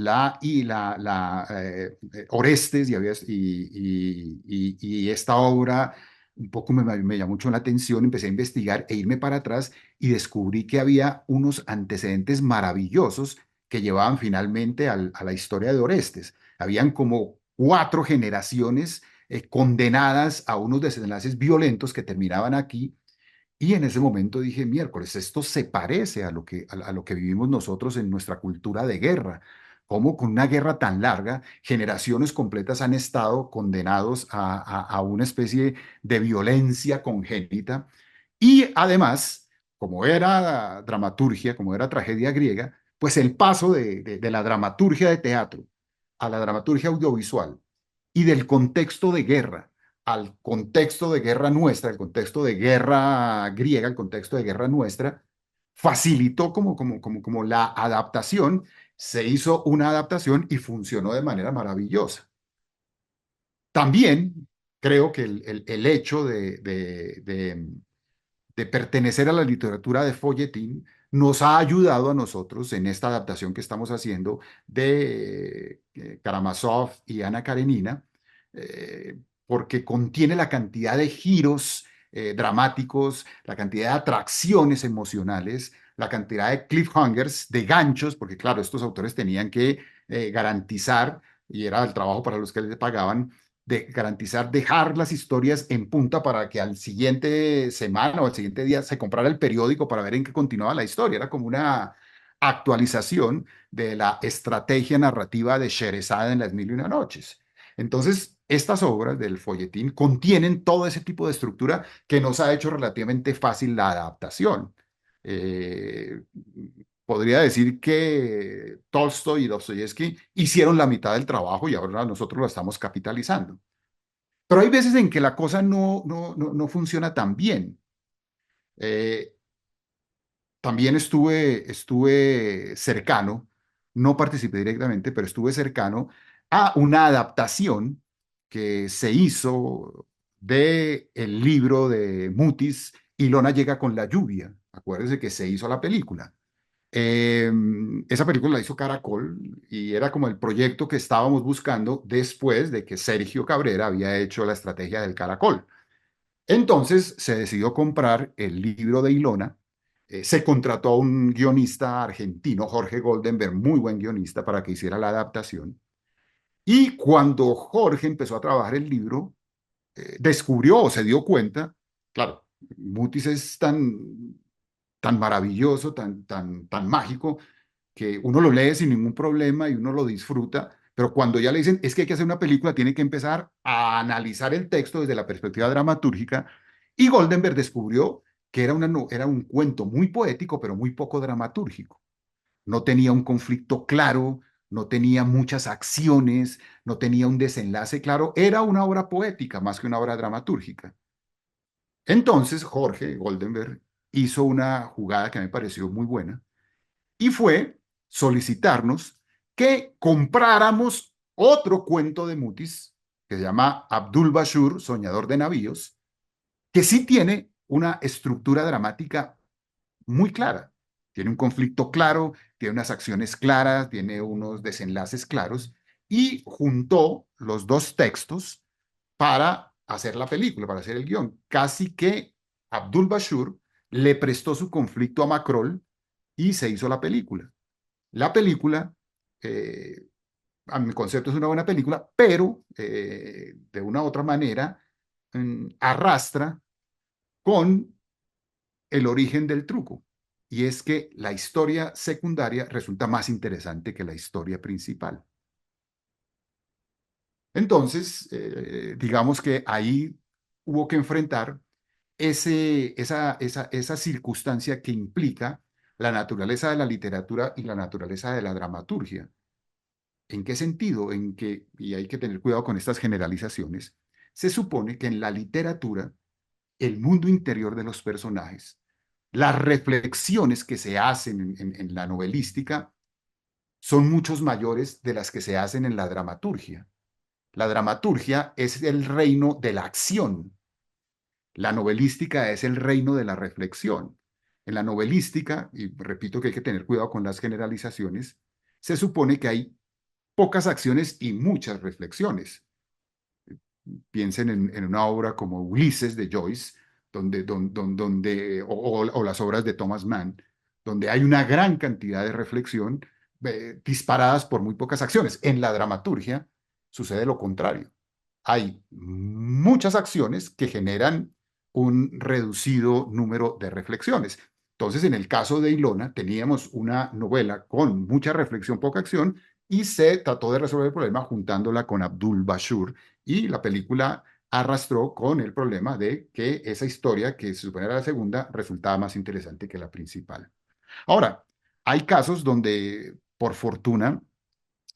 Orestes y esta obra un poco me llamó mucho la atención. Empecé a investigar e irme para atrás y descubrí que había unos antecedentes maravillosos que llevaban finalmente a la historia de Orestes. Habían como 4 generaciones condenadas a unos desenlaces violentos que terminaban aquí, y en ese momento dije, miércoles, esto se parece a lo que vivimos nosotros en nuestra cultura de guerra. Cómo con una guerra tan larga, generaciones completas han estado condenados a una especie de violencia congénita. Y además, como era dramaturgia, como era tragedia griega, pues el paso de la dramaturgia de teatro a la dramaturgia audiovisual y del contexto de guerra al contexto de guerra nuestra, el contexto de guerra griega, el contexto de guerra nuestra, facilitó como la adaptación. Se hizo una adaptación y funcionó de manera maravillosa. También creo que el hecho de pertenecer a la literatura de folletín nos ha ayudado a nosotros en esta adaptación que estamos haciendo de Karamazov y Ana Karenina, porque contiene la cantidad de giros dramáticos, la cantidad de atracciones emocionales, la cantidad de cliffhangers, de ganchos, porque claro, estos autores tenían que garantizar, y era el trabajo para los que les pagaban, de garantizar dejar las historias en punta para que al siguiente semana o al siguiente día se comprara el periódico para ver en qué continuaba la historia. Era como una actualización de la estrategia narrativa de Sherezade en Las Mil y Una Noches. Entonces, estas obras del folletín contienen todo ese tipo de estructura que nos ha hecho relativamente fácil la adaptación. Eh, Podría decir que Tolstoy y Dostoyevsky hicieron la mitad del trabajo y ahora nosotros lo estamos capitalizando. Pero hay veces en que la cosa no funciona tan bien. Eh, También estuve cercano, no participé directamente, pero estuve cercano a una adaptación que se hizo de el libro de Mutis, Ilona llega con la lluvia. Acuérdense que se hizo la película. Eh, Esa película la hizo Caracol y era como el proyecto que estábamos buscando después de que Sergio Cabrera había hecho la estrategia del Caracol. Entonces se decidió comprar el libro de Ilona. Se contrató a un guionista argentino, Jorge Goldenberg, muy buen guionista, para que hiciera la adaptación. Y cuando Jorge empezó a trabajar el libro, descubrió o se dio cuenta, claro, Mutis es tan maravilloso, tan mágico, que uno lo lee sin ningún problema y uno lo disfruta, pero cuando ya le dicen es que hay que hacer una película, tiene que empezar a analizar el texto desde la perspectiva dramatúrgica, y Goldenberg descubrió que era un cuento muy poético, pero muy poco dramatúrgico. No tenía un conflicto claro, no tenía muchas acciones, no tenía un desenlace claro, era una obra poética más que una obra dramatúrgica. Entonces Jorge Goldenberg hizo una jugada que me pareció muy buena, y fue solicitarnos que compráramos otro cuento de Mutis que se llama Abdul Bashur, Soñador de Navíos, que sí tiene una estructura dramática muy clara. Tiene un conflicto claro, tiene unas acciones claras, tiene unos desenlaces claros, y juntó los dos textos para hacer la película, para hacer el guión. Casi que Abdul Bashur le prestó su conflicto a Macrol y se hizo la película. La película, eh, a mi concepto, es una buena película, pero de una u otra manera arrastra con el origen del truco. Y es que la historia secundaria resulta más interesante que la historia principal. Entonces, digamos que ahí hubo que enfrentar esa circunstancia que implica la naturaleza de la literatura y la naturaleza de la dramaturgia. ¿En qué sentido? En que, y hay que tener cuidado con estas generalizaciones, se supone que en la literatura, el mundo interior de los personajes, las reflexiones que se hacen en la novelística son muchos mayores de las que se hacen en la dramaturgia. La dramaturgia es el reino de la acción. La novelística es el reino de la reflexión. En la novelística, y repito que hay que tener cuidado con las generalizaciones, se supone que hay pocas acciones y muchas reflexiones. Piensen en una obra como Ulises de Joyce, o las obras de Thomas Mann, donde hay una gran cantidad de reflexión disparadas por muy pocas acciones. En la dramaturgia sucede lo contrario. Hay muchas acciones que generan un reducido número de reflexiones. Entonces, en el caso de Ilona, teníamos una novela con mucha reflexión, poca acción, y se trató de resolver el problema juntándola con Abdul Bashur, y la película arrastró con el problema de que esa historia, que se supone era la segunda, resultaba más interesante que la principal. Ahora, hay casos donde, por fortuna,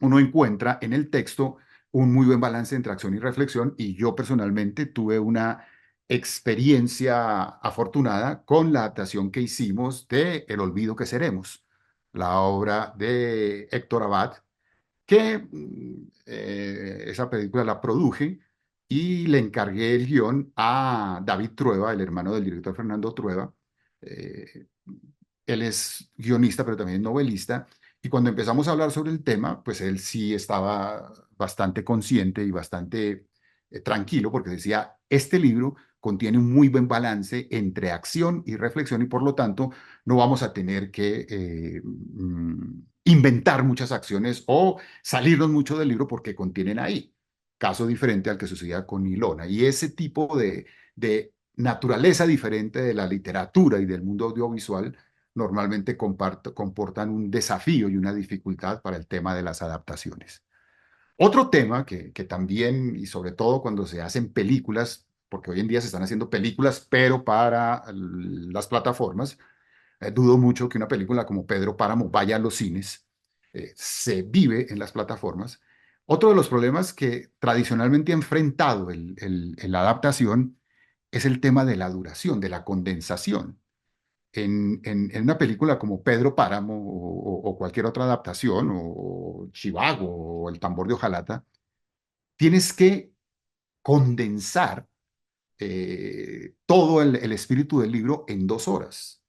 uno encuentra en el texto un muy buen balance entre acción y reflexión, y yo personalmente tuve una experiencia afortunada con la adaptación que hicimos de El olvido que seremos, la obra de Héctor Abad, que esa película la produje y le encargué el guión a David Trueba, el hermano del director Fernando Trueba. Eh, Él es guionista, pero también novelista. Y cuando empezamos a hablar sobre el tema, pues él sí estaba bastante consciente y bastante tranquilo, porque decía, este libro contiene un muy buen balance entre acción y reflexión, y por lo tanto no vamos a tener que inventar muchas acciones o salirnos mucho del libro porque contienen ahí. Caso diferente al que sucedía con Ilona. Y ese tipo de naturaleza diferente de la literatura y del mundo audiovisual normalmente comportan un desafío y una dificultad para el tema de las adaptaciones. Otro tema que también, y sobre todo cuando se hacen películas, porque hoy en día se están haciendo películas, pero para las plataformas, dudo mucho que una película como Pedro Páramo vaya a los cines, se vive en las plataformas. Otro de los problemas que tradicionalmente ha enfrentado la adaptación es el tema de la duración, de la condensación. En una película como Pedro Páramo o cualquier otra adaptación, o Chivago o El tambor de Ojalata, tienes que condensar todo el espíritu del libro en 2 horas,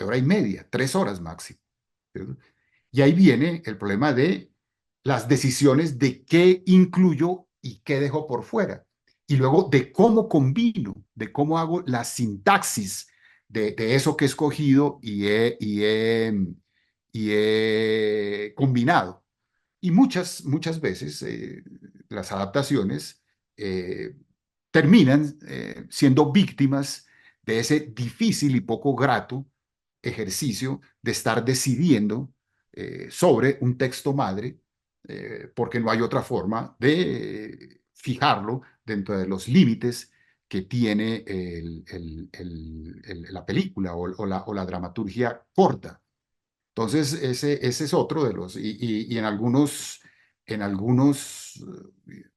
hora y media, 3 horas máximo. ¿Cierto? Y ahí viene el problema de las decisiones de qué incluyo y qué dejo por fuera. Y luego de cómo combino, de cómo hago la sintaxis de eso que he escogido y he combinado. Y muchas veces las adaptaciones eh, terminan siendo víctimas de ese difícil y poco grato ejercicio de estar decidiendo sobre un texto madre, porque no hay otra forma de fijarlo dentro de los límites que tiene la película o la dramaturgia corta. Entonces, ese es otro de los, y en algunos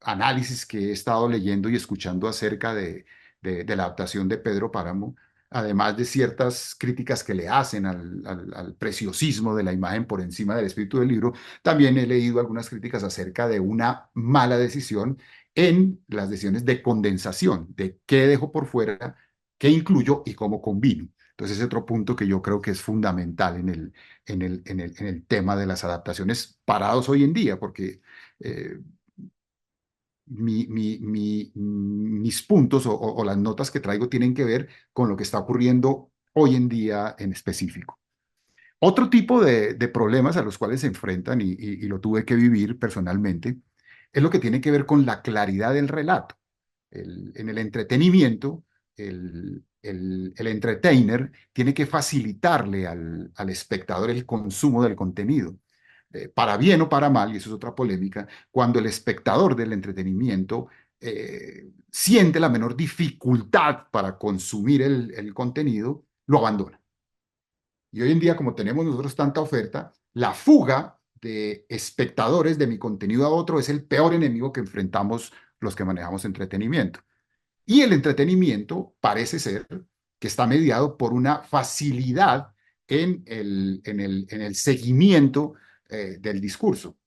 análisis que he estado leyendo y escuchando acerca de la adaptación de Pedro Páramo, además de ciertas críticas que le hacen al preciosismo de la imagen por encima del espíritu del libro, también he leído algunas críticas acerca de una mala decisión en las decisiones de condensación, de qué dejo por fuera, qué incluyo y cómo combino. Entonces, es otro punto que yo creo que es fundamental en el tema de las adaptaciones parados hoy en día, porque eh, mis puntos o las notas que traigo tienen que ver con lo que está ocurriendo hoy en día en específico. Otro tipo de problemas a los cuales se enfrentan, y lo tuve que vivir personalmente, es lo que tiene que ver con la claridad del relato. En el entretenimiento, el entertainer tiene que facilitarle al espectador el consumo del contenido. Para bien o para mal, y eso es otra polémica, cuando el espectador del entretenimiento siente la menor dificultad para consumir el contenido, lo abandona. Y hoy en día, como tenemos nosotros tanta oferta, la fuga de espectadores de mi contenido a otro es el peor enemigo que enfrentamos los que manejamos entretenimiento. Y el entretenimiento parece ser que está mediado por una facilidad en el seguimiento del discurso.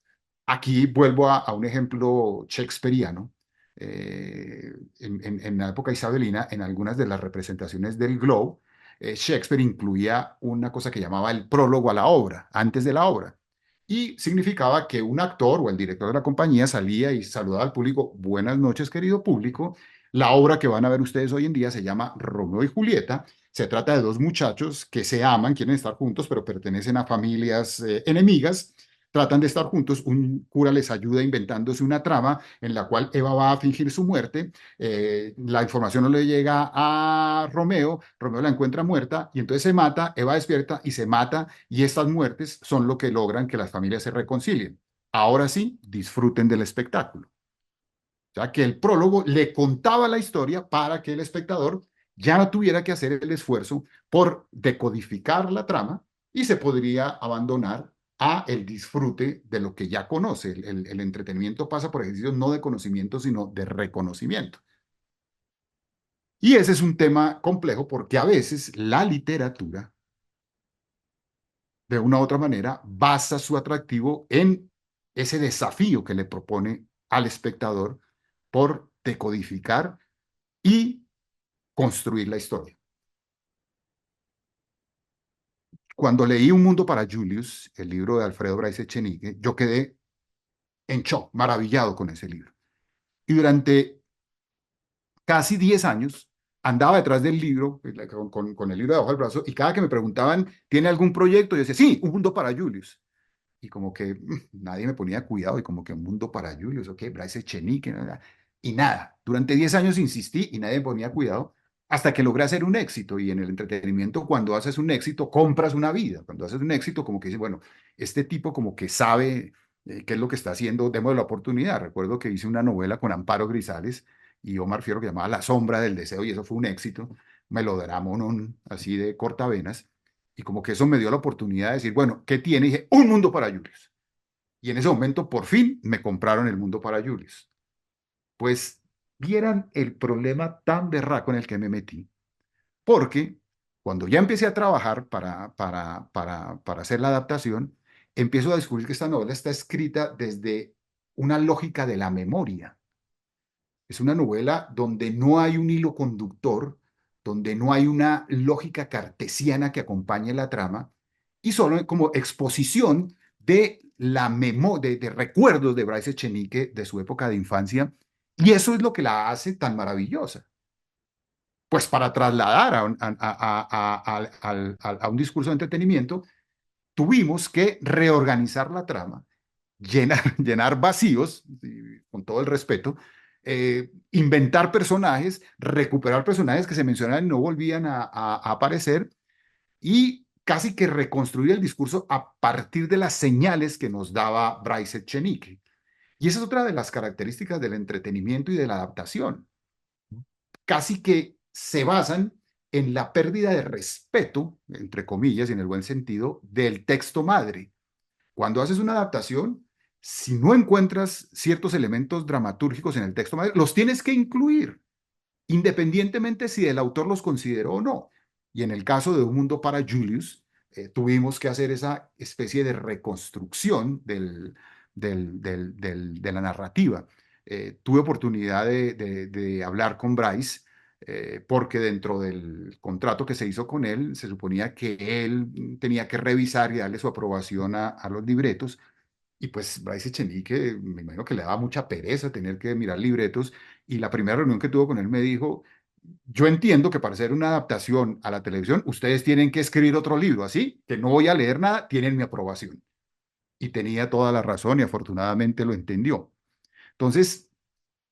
Aquí vuelvo a un ejemplo shakespeariano. En la época isabelina, en algunas de las representaciones del Globe, Shakespeare incluía una cosa que llamaba el prólogo a la obra, antes de la obra. Y significaba que un actor o el director de la compañía salía y saludaba al público: buenas noches, querido público. La obra que van a ver ustedes hoy en día se llama Romeo y Julieta. Se trata de dos muchachos que se aman, quieren estar juntos, pero pertenecen a familias enemigas. Tratan de estar juntos, un cura les ayuda inventándose una trama en la cual Eva va a fingir su muerte, la información no le llega a Romeo, Romeo la encuentra muerta y entonces se mata, Eva despierta y se mata, y estas muertes son lo que logran que las familias se reconcilien. Ahora sí, disfruten del espectáculo. O sea, que el prólogo le contaba la historia para que el espectador ya no tuviera que hacer el esfuerzo por decodificar la trama y se podría abandonar a el disfrute de lo que ya conoce. El entretenimiento pasa por ejercicios no de conocimiento, sino de reconocimiento. Y ese es un tema complejo porque a veces la literatura, de una u otra manera, basa su atractivo en ese desafío que le propone al espectador por decodificar y construir la historia. Cuando leí Un Mundo para Julius, el libro de Alfredo Bryce Echenique, yo quedé en shock, maravillado con ese libro. Y durante casi 10 años andaba detrás del libro, con el libro debajo del brazo, y cada que me preguntaban, ¿tiene algún proyecto? Yo decía, sí, Un Mundo para Julius. Y como que nadie me ponía cuidado, y como que Un Mundo para Julius, ok, Bryce Echenique, nada. Y nada, durante 10 años insistí y nadie me ponía cuidado hasta que logré hacer un éxito. Y en el entretenimiento, cuando haces un éxito, compras una vida. Cuando haces un éxito, como que dices, bueno, este tipo como que sabe qué es lo que está haciendo, démosle la oportunidad. Recuerdo que hice una novela con Amparo Grisales y Omar Fierro que llamaba La sombra del deseo, y eso fue un éxito, melodrama así de cortavenas, y como que eso me dio la oportunidad de decir, bueno, ¿qué tiene? Y dije, Un Mundo para Julius. Y en ese momento, por fin, me compraron El Mundo para Julius. Pues vieran el problema tan berraco en el que me metí, porque cuando ya empecé a trabajar para hacer la adaptación, empiezo a descubrir que esta novela está escrita desde una lógica de la memoria. Es una novela donde no hay un hilo conductor, donde no hay una lógica cartesiana que acompañe la trama, y solo como exposición de de recuerdos de Bryce Echenique de su época de infancia, y eso es lo que la hace tan maravillosa. Pues para trasladar a un discurso de entretenimiento, tuvimos que reorganizar la trama, llenar vacíos, con todo el respeto, inventar personajes, recuperar personajes que se mencionaban y no volvían a aparecer, y casi que reconstruir el discurso a partir de las señales que nos daba Bryce Echenique. Y esa es otra de las características del entretenimiento y de la adaptación. Casi que se basan en la pérdida de respeto, entre comillas, y en el buen sentido, del texto madre. Cuando haces una adaptación, si no encuentras ciertos elementos dramatúrgicos en el texto madre, los tienes que incluir, independientemente si el autor los consideró o no. Y en el caso de Un Mundo para Julius, tuvimos que hacer esa especie de reconstrucción de la narrativa. Tuve oportunidad de hablar con Bryce, porque dentro del contrato que se hizo con él, se suponía que él tenía que revisar y darle su aprobación a los libretos, y pues Bryce Echenique, me imagino que le daba mucha pereza tener que mirar libretos, y la primera reunión que tuvo con él me dijo, yo entiendo que para hacer una adaptación a la televisión, ustedes tienen que escribir otro libro, así que no voy a leer nada, tienen mi aprobación. Y tenía toda la razón y afortunadamente lo entendió. Entonces,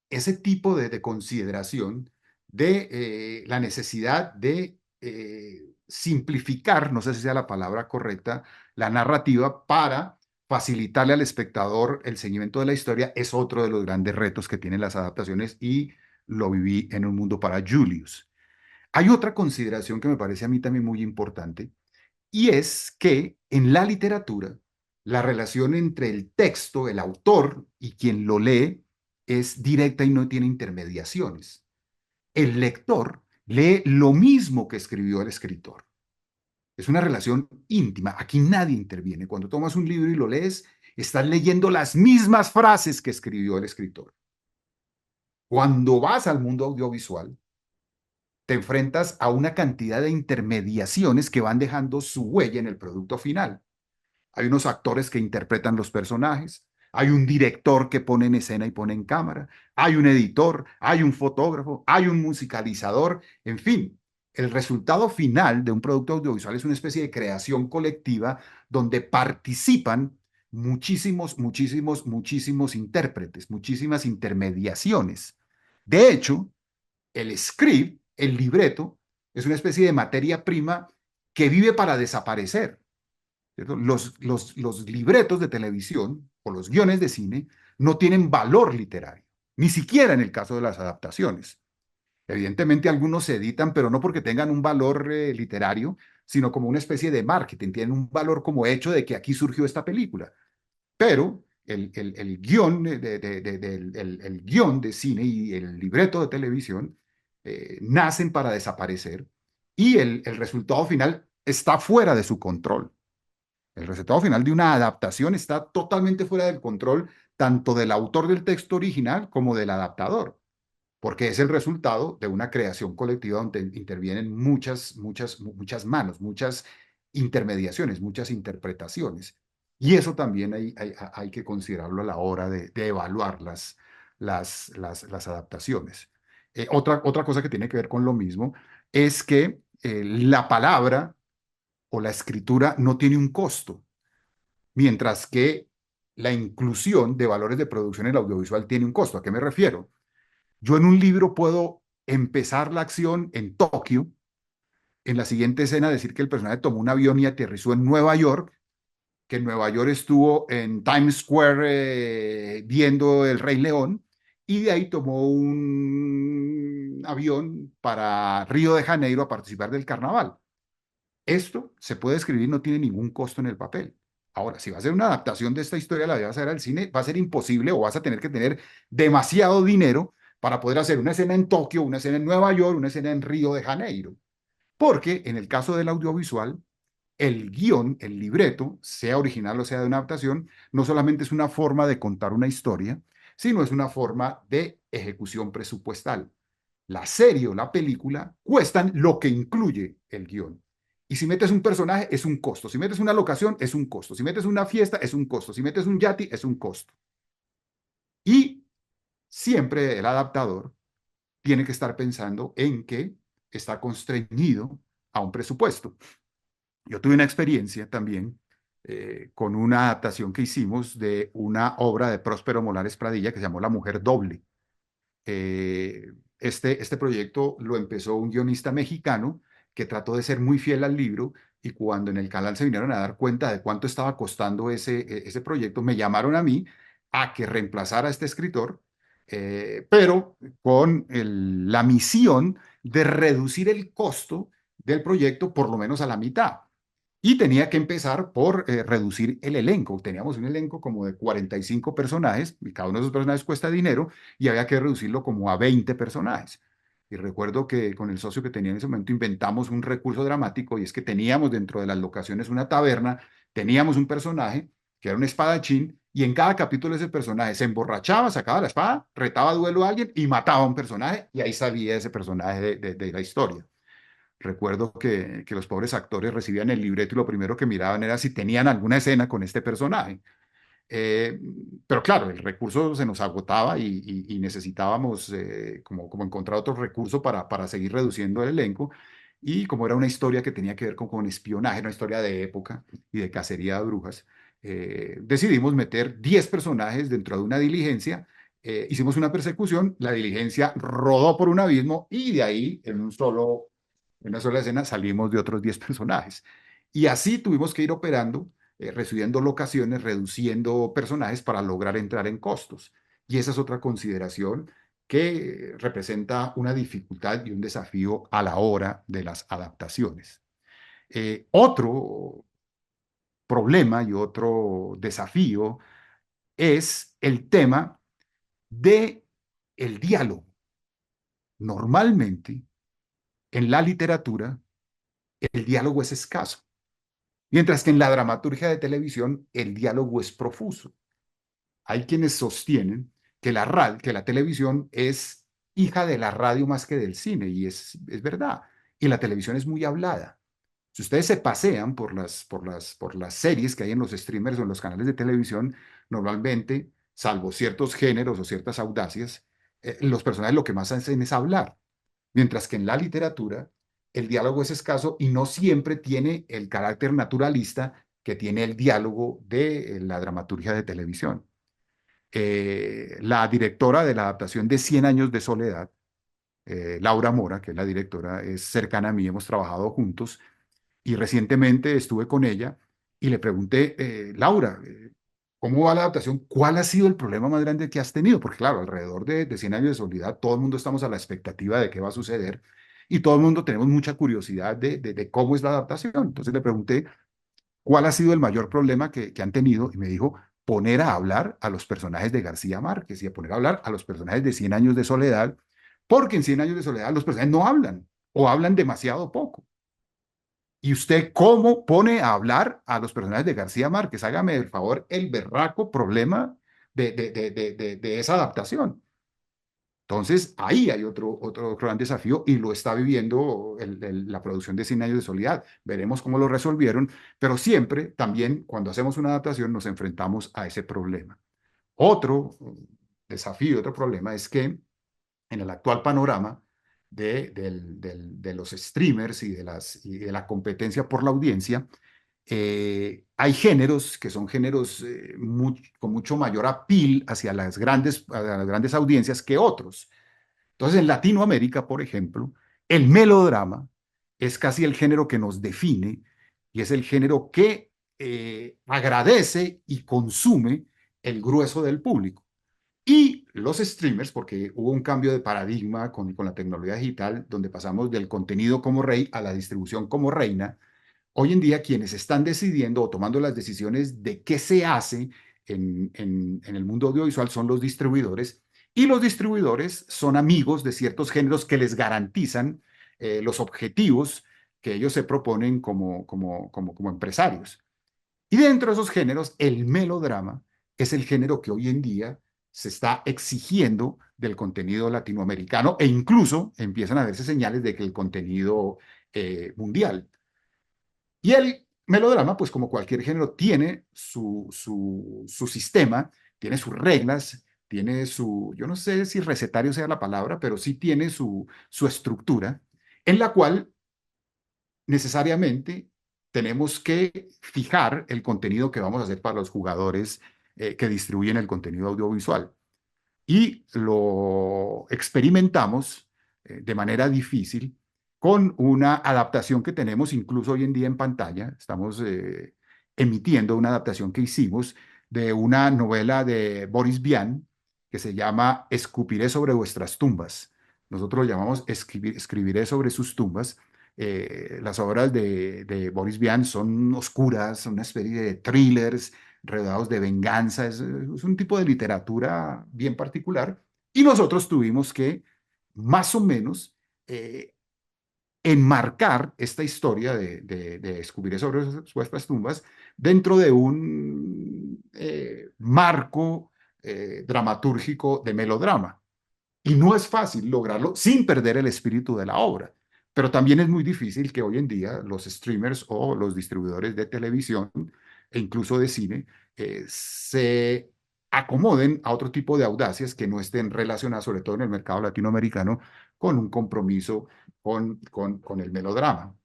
ese tipo de consideración de la necesidad de simplificar, no sé si sea la palabra correcta, la narrativa para facilitarle al espectador el seguimiento de la historia, es otro de los grandes retos que tienen las adaptaciones, y lo viví en Un Mundo para Julius. Hay otra consideración que me parece a mí también muy importante, y es que en la literatura la relación entre el texto, el autor y quien lo lee es directa y no tiene intermediaciones. El lector lee lo mismo que escribió el escritor. Es una relación íntima. Aquí nadie interviene. Cuando tomas un libro y lo lees, estás leyendo las mismas frases que escribió el escritor. Cuando vas al mundo audiovisual, te enfrentas a una cantidad de intermediaciones que van dejando su huella en el producto final. Hay unos actores que interpretan los personajes, hay un director que pone en escena y pone en cámara, hay un editor, hay un fotógrafo, hay un musicalizador, en fin. El resultado final de un producto audiovisual es una especie de creación colectiva donde participan muchísimos intérpretes, muchísimas intermediaciones. De hecho, el script, el libreto, es una especie de materia prima que vive para desaparecer. ¿Cierto? Los libretos de televisión o los guiones de cine no tienen valor literario, ni siquiera en el caso de las adaptaciones. Evidentemente algunos se editan, pero no porque tengan un valor literario, sino como una especie de marketing, tienen un valor como hecho de que aquí surgió esta película. Pero el guión el guión de cine y el libreto de televisión nacen para desaparecer y el resultado final está fuera de su control. El resultado final de una adaptación está totalmente fuera del control tanto del autor del texto original como del adaptador, porque es el resultado de una creación colectiva donde intervienen muchas manos, muchas intermediaciones, muchas interpretaciones. Y eso también hay que considerarlo a la hora de evaluar las adaptaciones. Otra cosa que tiene que ver con lo mismo es que la palabra o la escritura no tiene un costo, mientras que la inclusión de valores de producción en el audiovisual tiene un costo. ¿A qué me refiero? Yo en un libro puedo empezar la acción en Tokio, en la siguiente escena decir que el personaje tomó un avión y aterrizó en Nueva York, que en Nueva York estuvo en Times Square viendo El Rey León, y de ahí tomó un avión para Río de Janeiro a participar del carnaval. Esto se puede escribir, no tiene ningún costo en el papel. Ahora, si va a ser una adaptación de esta historia, la vas a hacer al cine, va a ser imposible o vas a tener que tener demasiado dinero para poder hacer una escena en Tokio, una escena en Nueva York, una escena en Río de Janeiro. Porque en el caso del audiovisual, el guión, el libreto, sea original o sea de una adaptación, no solamente es una forma de contar una historia, sino es una forma de ejecución presupuestal. La serie o la película cuestan lo que incluye el guión. Y si metes un personaje, es un costo. Si metes una locación, es un costo. Si metes una fiesta, es un costo. Si metes un yati, es un costo. Y siempre el adaptador tiene que estar pensando en que está constreñido a un presupuesto. Yo tuve una experiencia también con una adaptación que hicimos de una obra de Próspero Molares Pradilla que se llamó La Mujer Doble. Este proyecto lo empezó un guionista mexicano que trató de ser muy fiel al libro y cuando en el canal se vinieron a dar cuenta de cuánto estaba costando ese proyecto, me llamaron a mí a que reemplazara a este escritor, pero con la misión de reducir el costo del proyecto por lo menos a la mitad. Y tenía que empezar por reducir el elenco. Teníamos un elenco como de 45 personajes y cada uno de esos personajes cuesta dinero y había que reducirlo como a 20 personajes. Y recuerdo que con el socio que tenía en ese momento inventamos un recurso dramático y es que teníamos dentro de las locaciones una taberna, teníamos un personaje que era un espadachín y en cada capítulo ese personaje se emborrachaba, sacaba la espada, retaba a duelo a alguien y mataba a un personaje y ahí salía ese personaje de la historia. Recuerdo que los pobres actores recibían el libreto y lo primero que miraban era si tenían alguna escena con este personaje. Eh, pero claro, el recurso se nos agotaba y necesitábamos como encontrar otro recurso para seguir reduciendo el elenco. Y como era una historia que tenía que ver con espionaje, una historia de época y de cacería de brujas, decidimos meter 10 personajes dentro de una diligencia. Hicimos una persecución, la diligencia rodó por un abismo y de ahí, en una sola escena, salimos de otros 10 personajes. Y así tuvimos que ir operando reduciendo locaciones, reduciendo personajes para lograr entrar en costos. Y esa es otra consideración que representa una dificultad y un desafío a la hora de las adaptaciones. Otro problema y otro desafío es el tema de el diálogo. Normalmente, en la literatura, el diálogo es escaso, mientras que en la dramaturgia de televisión el diálogo es profuso. Hay quienes sostienen que que la televisión es hija de la radio más que del cine, y es verdad. Y la televisión es muy hablada. Si ustedes se pasean por las series que hay en los streamers o en los canales de televisión, normalmente, salvo ciertos géneros o ciertas audacias, los personajes lo que más hacen es hablar, mientras que en la literatura el diálogo es escaso y no siempre tiene el carácter naturalista que tiene el diálogo de la dramaturgia de televisión. La directora de la adaptación de Cien años de soledad, Laura Mora, que es la directora, es cercana a mí, hemos trabajado juntos y recientemente estuve con ella y le pregunté, Laura, ¿cómo va la adaptación? ¿Cuál ha sido el problema más grande que has tenido? Porque claro, alrededor de Cien años de soledad, todo el mundo estamos a la expectativa de qué va a suceder y todo el mundo tenemos mucha curiosidad de cómo es la adaptación. Entonces le pregunté, ¿cuál ha sido el mayor problema que han tenido? Y me dijo, poner a hablar a los personajes de García Márquez y a poner a hablar a los personajes de Cien años de soledad, porque en Cien años de soledad los personajes no hablan o hablan demasiado poco. ¿Y usted cómo pone a hablar a los personajes de García Márquez? Hágame el favor, el berraco problema de esa adaptación. Entonces, ahí hay otro gran desafío y lo está viviendo la producción de Cien años de soledad. Veremos cómo lo resolvieron, pero siempre, también, cuando hacemos una adaptación, nos enfrentamos a ese problema. Otro desafío, otro problema es que en el actual panorama de los streamers y de la competencia por la audiencia, hay géneros que son géneros con mucho mayor appeal a las grandes audiencias que otros. Entonces, en Latinoamérica, por ejemplo, el melodrama es casi el género que nos define y es el género que agradece y consume el grueso del público. Y los streamers, porque hubo un cambio de paradigma con la tecnología digital, donde pasamos del contenido como rey a la distribución como reina. Hoy en día, quienes están decidiendo o tomando las decisiones de qué se hace en el mundo audiovisual son los distribuidores, y los distribuidores son amigos de ciertos géneros que les garantizan los objetivos que ellos se proponen como empresarios. Y dentro de esos géneros, el melodrama es el género que hoy en día se está exigiendo del contenido latinoamericano e incluso empiezan a verse señales de que el contenido mundial. Y el melodrama, pues como cualquier género, tiene su sistema, tiene sus reglas, tiene yo no sé si recetario sea la palabra, pero sí tiene su estructura, en la cual necesariamente tenemos que fijar el contenido que vamos a hacer para los jugadores que distribuyen el contenido audiovisual. Y lo experimentamos de manera difícil con una adaptación que tenemos incluso hoy en día en pantalla. Estamos emitiendo una adaptación que hicimos de una novela de Boris Vian que se llama Escupiré sobre vuestras tumbas. Nosotros lo llamamos Escribiré sobre sus tumbas. Las obras de Boris Vian son oscuras, son una especie de thrillers rodeados de venganza. Es un tipo de literatura bien particular. Y nosotros tuvimos que, más o menos, enmarcar esta historia de Escupiré sobre vuestras tumbas dentro de un marco dramatúrgico de melodrama. Y no es fácil lograrlo sin perder el espíritu de la obra. Pero también es muy difícil que hoy en día los streamers o los distribuidores de televisión e incluso de cine se acomoden a otro tipo de audacias que no estén relacionadas, sobre todo en el mercado latinoamericano, con un compromiso con el melodrama.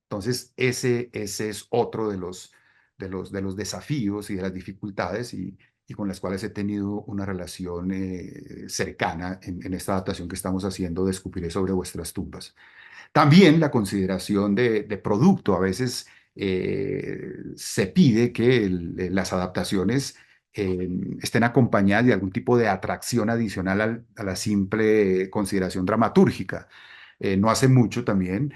Entonces, ese es otro de los desafíos y de las dificultades y con las cuales he tenido una relación cercana en esta adaptación que estamos haciendo de Escupiré sobre vuestras tumbas. También la consideración de producto. A veces se pide que las adaptaciones estén acompañadas de algún tipo de atracción adicional a la simple consideración dramatúrgica. no hace mucho también,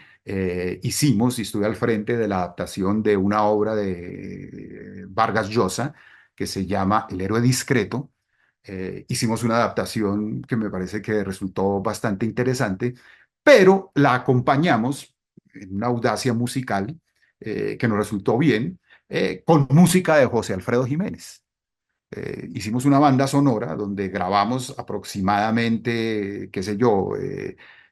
hicimos y estuve al frente de la adaptación de una obra de Vargas Llosa que se llama El héroe discreto. Hicimos una adaptación que me parece que resultó bastante interesante, pero la acompañamos en una audacia musical que nos resultó bien, con música de José Alfredo Jiménez. Hicimos una banda sonora donde grabamos aproximadamente, qué sé yo,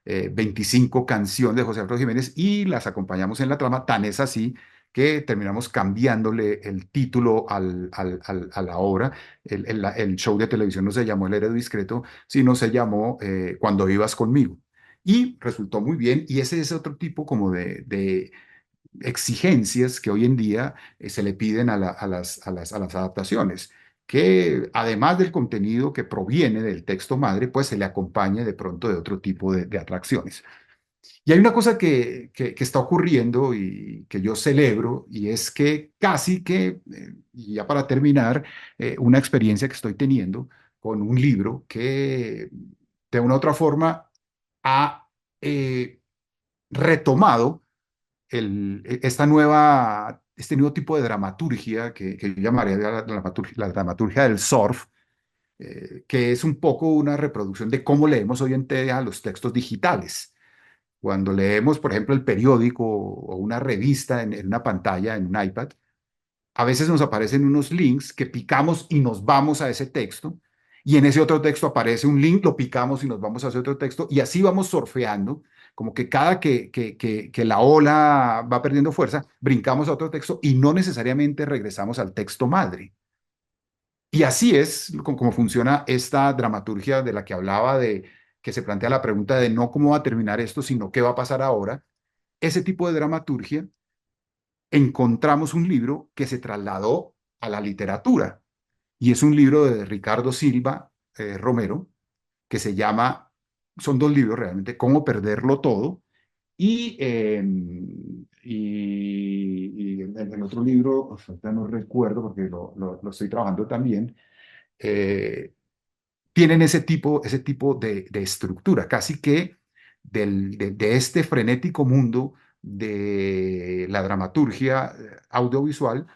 25 canciones de José Alfredo Jiménez y las acompañamos en la trama. Tan es así que terminamos cambiándole el título a la obra. El show de televisión no se llamó El Héroe Discreto, sino se llamó Cuando vivas conmigo. Y resultó muy bien, y ese es otro tipo como de exigencias que hoy en día se le piden a las adaptaciones, que además del contenido que proviene del texto madre, pues se le acompañe de pronto de otro tipo de atracciones. Y hay una cosa que está ocurriendo y que yo celebro, y es que casi que, y ya para terminar, una experiencia que estoy teniendo con un libro que de una u otra forma ha retomado este nuevo tipo de dramaturgia que yo llamaría la dramaturgia del surf, que es un poco una reproducción de cómo leemos hoy en día los textos digitales. Cuando leemos, por ejemplo, el periódico o una revista en una pantalla, en un iPad, a veces nos aparecen unos links que picamos y nos vamos a ese texto, y en ese otro texto aparece un link, lo picamos y nos vamos a ese otro texto, y así vamos surfeando, como que cada que la ola va perdiendo fuerza, brincamos a otro texto y no necesariamente regresamos al texto madre. Y así es como funciona esta dramaturgia de la que hablaba, de que se plantea la pregunta de no cómo va a terminar esto, sino qué va a pasar ahora. Ese tipo de dramaturgia encontramos un libro que se trasladó a la literatura, y es un libro de Ricardo Silva Romero, que se llama, son dos libros realmente, Cómo perderlo todo, y el otro libro, pues, ahorita no recuerdo porque lo estoy trabajando también, eh, tienen ese tipo de estructura, casi que de este frenético mundo de la dramaturgia audiovisual,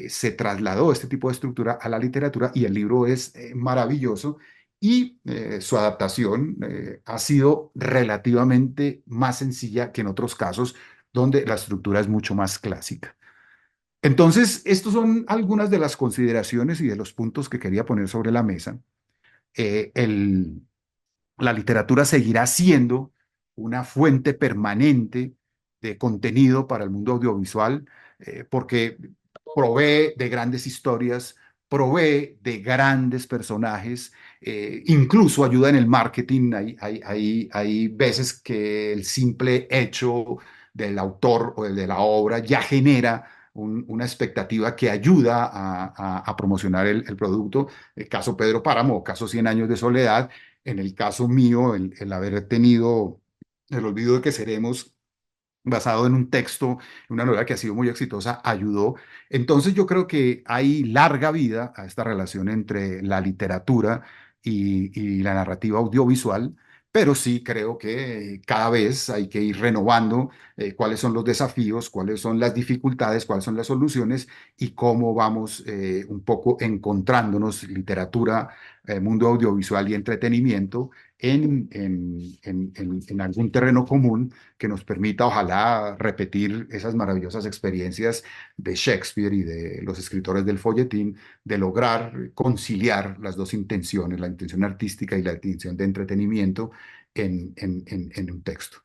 se trasladó este tipo de estructura a la literatura, y el libro es maravilloso, y su adaptación ha sido relativamente más sencilla que en otros casos donde la estructura es mucho más clásica. Entonces, estos son algunas de las consideraciones y de los puntos que quería poner sobre la mesa. eh, el, la literatura seguirá siendo una fuente permanente de contenido para el mundo audiovisual, porque provee de grandes historias, provee de grandes personajes, incluso ayuda en el marketing. Hay veces que el simple hecho del autor o de la obra ya genera una expectativa que ayuda a promocionar el producto. El caso Pedro Páramo, caso 100 años de soledad. En el caso mío, el haber tenido El olvido de que seremos, basado en un texto, una novela que ha sido muy exitosa, ayudó. Entonces yo creo que hay larga vida a esta relación entre la literatura y la narrativa audiovisual, pero sí creo que cada vez hay que ir renovando cuáles son los desafíos, cuáles son las dificultades, cuáles son las soluciones, y cómo vamos un poco encontrándonos literatura, mundo audiovisual y entretenimiento en algún terreno común que nos permita, ojalá, repetir esas maravillosas experiencias de Shakespeare y de los escritores del folletín, de lograr conciliar las dos intenciones, la intención artística y la intención de entretenimiento en un texto.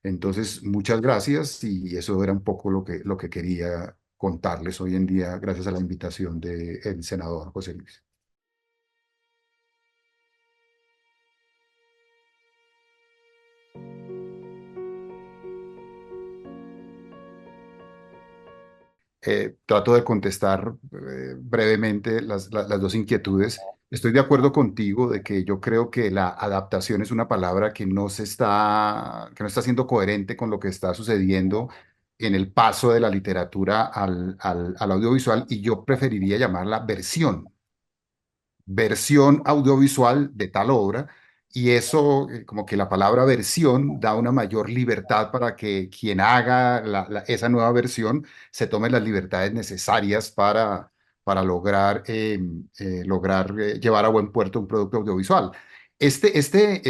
Entonces, muchas gracias, y eso era un poco lo que quería contarles hoy en día, gracias a la invitación del senador José Luis. Trato de contestar brevemente las dos inquietudes. Estoy de acuerdo contigo de que yo creo que la adaptación es una palabra que no está siendo coherente con lo que está sucediendo en el paso de la literatura al audiovisual, y yo preferiría llamarla versión audiovisual de tal obra. y eso, como que la palabra versión da una mayor libertad para que quien haga esa nueva versión se tome las libertades necesarias para lograr, llevar a buen puerto un producto audiovisual. Este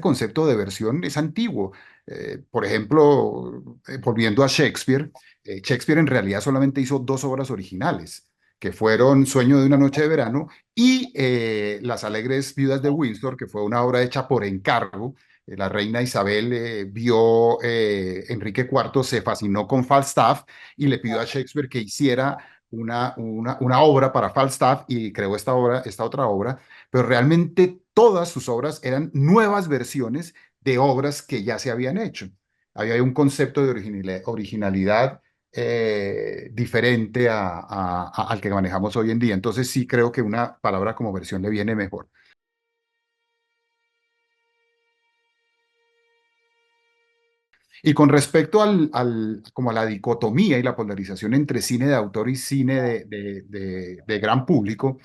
concepto de versión es antiguo. Por ejemplo, volviendo a Shakespeare, Shakespeare en realidad solamente hizo dos obras originales, que fueron Sueño de una noche de verano y Las alegres viudas de Windsor, que fue una obra hecha por encargo. La reina Isabel vio Enrique IV, se fascinó con Falstaff y le pidió a Shakespeare que hiciera una obra para Falstaff y creó esta otra obra, pero realmente todas sus obras eran nuevas versiones de obras que ya se habían hecho. Había un concepto de originalidad diferente al que manejamos hoy en día. Entonces sí creo que una palabra como versión le viene mejor. Y con respecto como a la dicotomía y la polarización entre cine de autor y cine de gran público,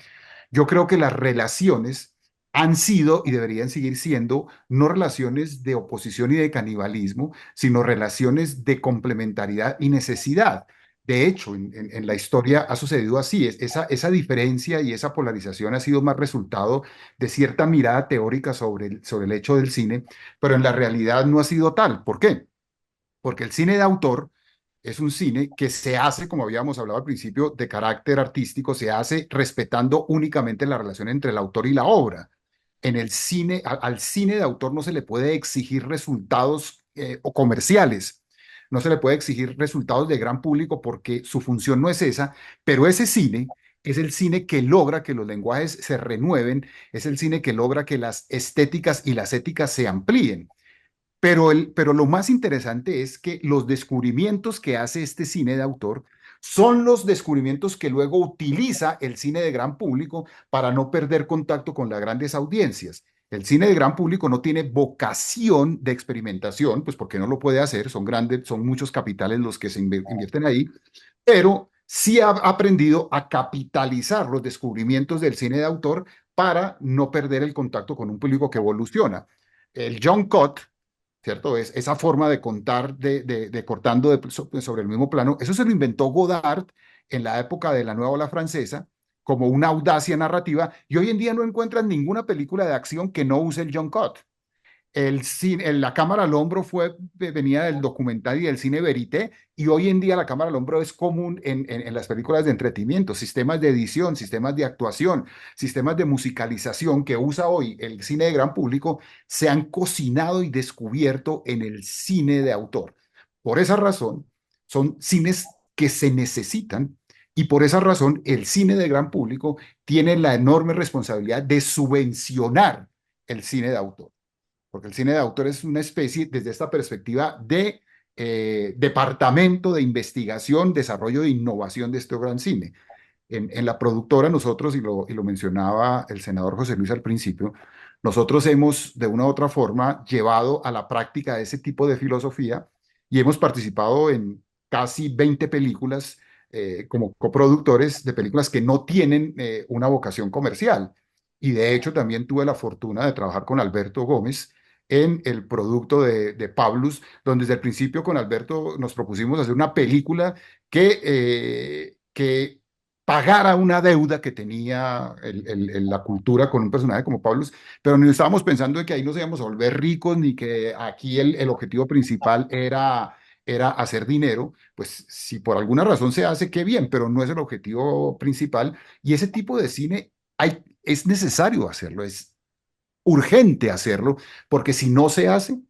yo creo que las relaciones han sido y deberían seguir siendo no relaciones de oposición y de canibalismo, sino relaciones de complementariedad y necesidad. De hecho, en la historia ha sucedido así. Esa diferencia y esa polarización ha sido más resultado de cierta mirada teórica sobre el hecho del cine, pero en la realidad no ha sido tal. ¿Por qué? Porque el cine de autor es un cine que se hace, como habíamos hablado al principio, de carácter artístico, se hace respetando únicamente la relación entre el autor y la obra. En el cine, al cine de autor no se le puede exigir resultados o comerciales, no se le puede exigir resultados de gran público porque su función no es esa, pero ese cine es el cine que logra que los lenguajes se renueven, es el cine que logra que las estéticas y las éticas se amplíen. Pero lo más interesante es que los descubrimientos que hace este cine de autor son los descubrimientos que luego utiliza el cine de gran público para no perder contacto con las grandes audiencias. El cine de gran público no tiene vocación de experimentación, pues porque no lo puede hacer, son grandes, son muchos capitales los que se invierten ahí, pero sí ha aprendido a capitalizar los descubrimientos del cine de autor para no perder el contacto con un público que evoluciona. El John Cott, ¿cierto? Es esa forma de contar, de cortando sobre el mismo plano. Eso se lo inventó Godard en la época de la Nueva Ola Francesa, como una audacia narrativa, y hoy en día no encuentran ninguna película de acción que no use el John Cott. La cámara al hombro venía del documental y del cine verité, y hoy en día la cámara al hombro es común en las películas de entretenimiento, sistemas de edición, sistemas de actuación, sistemas de musicalización que usa hoy el cine de gran público, se han cocinado y descubierto en el cine de autor. Por esa razón, son cines que se necesitan, y por esa razón el cine de gran público tiene la enorme responsabilidad de subvencionar el cine de autor, porque el cine de autor es una especie, desde esta perspectiva, de departamento de investigación, desarrollo e innovación de este gran cine. En la productora nosotros, y lo mencionaba el senador José Luis al principio, nosotros hemos de una u otra forma llevado a la práctica ese tipo de filosofía y hemos participado en casi 20 películas como coproductores de películas que no tienen una vocación comercial. Y de hecho también tuve la fortuna de trabajar con Alberto Gómez en el producto de Pablus, donde desde el principio con Alberto nos propusimos hacer una película que pagara una deuda que tenía la cultura con un personaje como Pablo, pero no estábamos pensando de que ahí nos íbamos a volver ricos, ni que aquí el objetivo principal era hacer dinero. Pues si por alguna razón se hace, qué bien, pero no es el objetivo principal. Y ese tipo de cine es necesario hacerlo, es urgente hacerlo, porque si no se hace,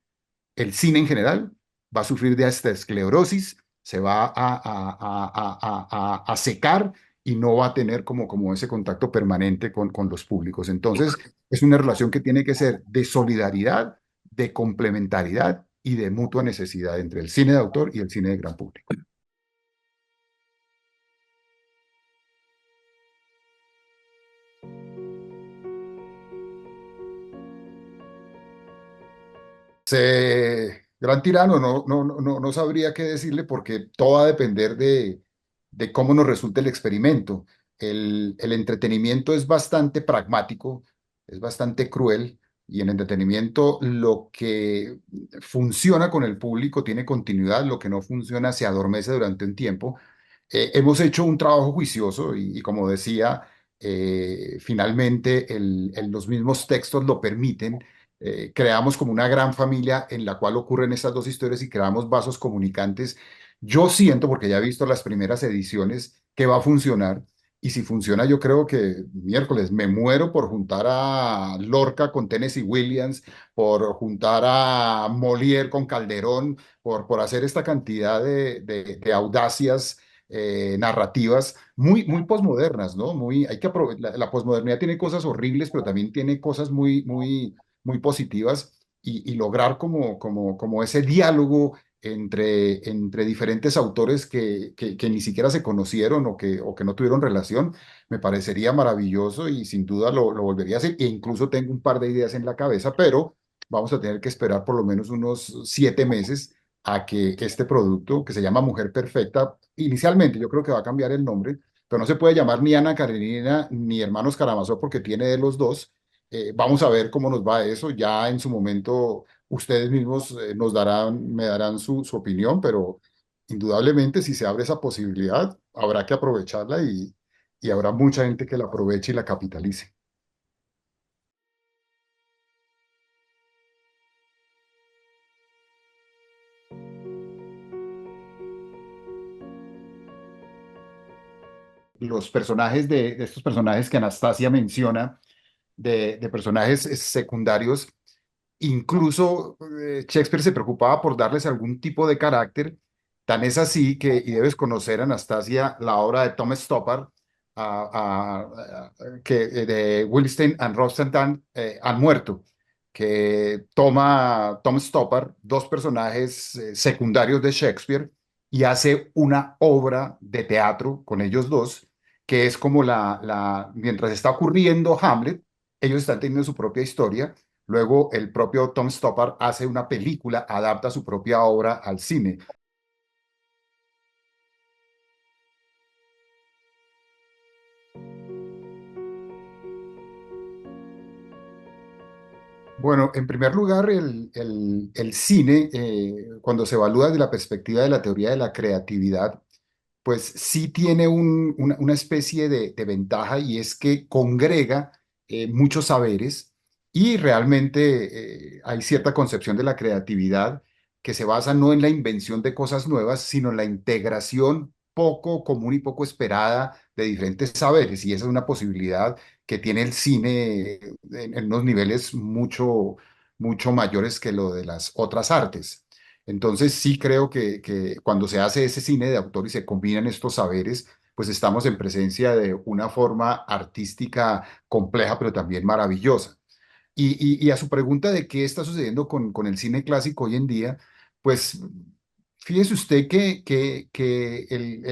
el cine en general va a sufrir de esta esclerosis, se va a secar y no va a tener como ese contacto permanente con los públicos. Entonces, es una relación que tiene que ser de solidaridad, de complementariedad y de mutua necesidad entre el cine de autor y el cine de gran público. Gran tirano, no sabría qué decirle porque todo va a depender de cómo nos resulte el experimento. El entretenimiento es bastante pragmático, es bastante cruel, y en entretenimiento lo que funciona con el público tiene continuidad, lo que no funciona se adormece durante un tiempo. Hemos hecho un trabajo juicioso y como decía, finalmente los mismos textos lo permiten. Creamos como una gran familia en la cual ocurren estas dos historias y creamos vasos comunicantes. Yo siento, porque ya he visto las primeras ediciones, que va a funcionar. Y si funciona, yo creo que miércoles me muero por juntar a Lorca con Tennessee Williams, por juntar a Molière con Calderón, por hacer esta cantidad de audacias narrativas muy posmodernas, ¿no? Hay que la posmodernidad tiene cosas horribles, pero también tiene cosas muy positivas y lograr como ese diálogo entre diferentes autores que ni siquiera se conocieron o que no tuvieron relación, me parecería maravilloso y sin duda lo volvería a hacer. E incluso tengo un par de ideas en la cabeza, pero vamos a tener que esperar por lo menos unos 7 meses a que este producto, que se llama Mujer Perfecta, inicialmente yo creo que va a cambiar el nombre, pero no se puede llamar ni Ana Karenina ni Hermanos Karamazov porque tiene de los dos. Vamos a ver cómo nos va eso. Ya en su momento ustedes mismos me darán su opinión, pero indudablemente si se abre esa posibilidad, habrá que aprovecharla y habrá mucha gente que la aproveche y la capitalice. Los personajes de estos personajes que Anastasia menciona, de personajes secundarios. Incluso Shakespeare se preocupaba por darles algún tipo de carácter. Tan es así que, y debes conocer, Anastasia, la obra de Tom Stoppard, de Wilstein and Rosenthal, Han muerto, que toma Tom Stoppard, dos personajes secundarios de Shakespeare, y hace una obra de teatro con ellos dos, que es como mientras está ocurriendo Hamlet, ellos están teniendo su propia historia. Luego el propio Tom Stoppard hace una película, adapta su propia obra al cine. Bueno, en primer lugar, el cine, cuando se evalúa desde la perspectiva de la teoría de la creatividad, pues sí tiene una especie de ventaja y es que congrega muchos saberes y realmente hay cierta concepción de la creatividad que se basa no en la invención de cosas nuevas, sino en la integración poco común y poco esperada de diferentes saberes. Y esa es una posibilidad que tiene el cine en unos niveles mucho mayores que lo de las otras artes. Entonces sí creo que cuando se hace ese cine de autor y se combinan estos saberes, pues estamos en presencia de una forma artística compleja, pero también maravillosa. Y a su pregunta de qué está sucediendo con el cine clásico hoy en día, pues fíjese usted que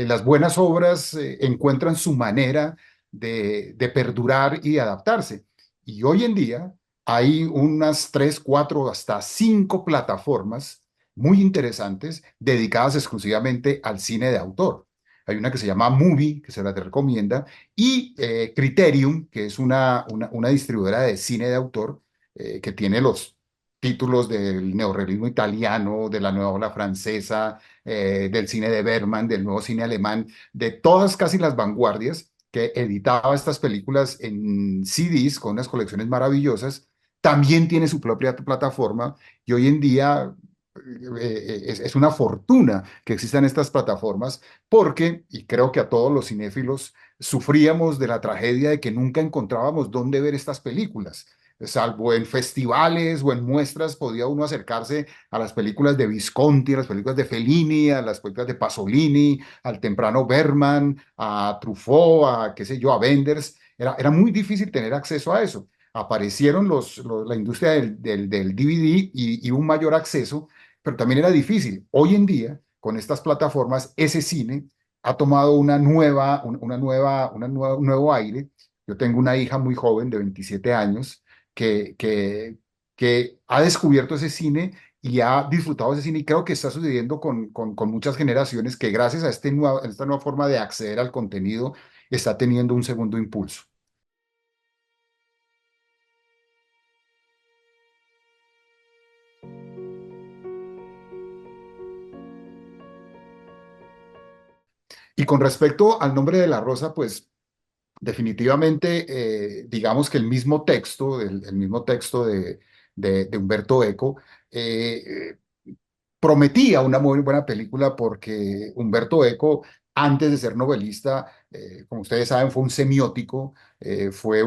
las buenas obras encuentran su manera de perdurar y de adaptarse. Y hoy en día hay unas tres, cuatro, hasta cinco plataformas muy interesantes dedicadas exclusivamente al cine de autor. Hay una que se llama Movie, que se la te recomienda, y Criterium, que es una distribuidora de cine de autor que tiene los títulos del neorrealismo italiano, de la nueva ola francesa, del cine de Bergman, del nuevo cine alemán, de todas casi las vanguardias, que editaba estas películas en CDs con unas colecciones maravillosas. También tiene su propia plataforma y hoy en día es una fortuna que existan estas plataformas porque, y creo que a todos los cinéfilos sufríamos de la tragedia de que nunca encontrábamos dónde ver estas películas. Salvo en festivales o en muestras, podía uno acercarse a las películas de Visconti, a las películas de Fellini, a las películas de Pasolini, al temprano Bergman, a Truffaut, a qué sé yo, a Wenders. Era muy difícil tener acceso a eso. Aparecieron la industria del DVD y un mayor acceso, pero también era difícil. Hoy en día, con estas plataformas, ese cine ha tomado un nuevo aire. Yo tengo una hija muy joven de 27 años que, que, que ha descubierto ese cine y ha disfrutado ese cine y creo que está sucediendo con muchas generaciones que gracias a esta nueva forma de acceder al contenido está teniendo un segundo impulso. Y con respecto al nombre de la rosa, pues definitivamente, digamos que el mismo texto de Humberto Eco, eh, prometía una muy buena película porque Humberto Eco, antes de ser novelista, como ustedes saben, fue un semiótico, fue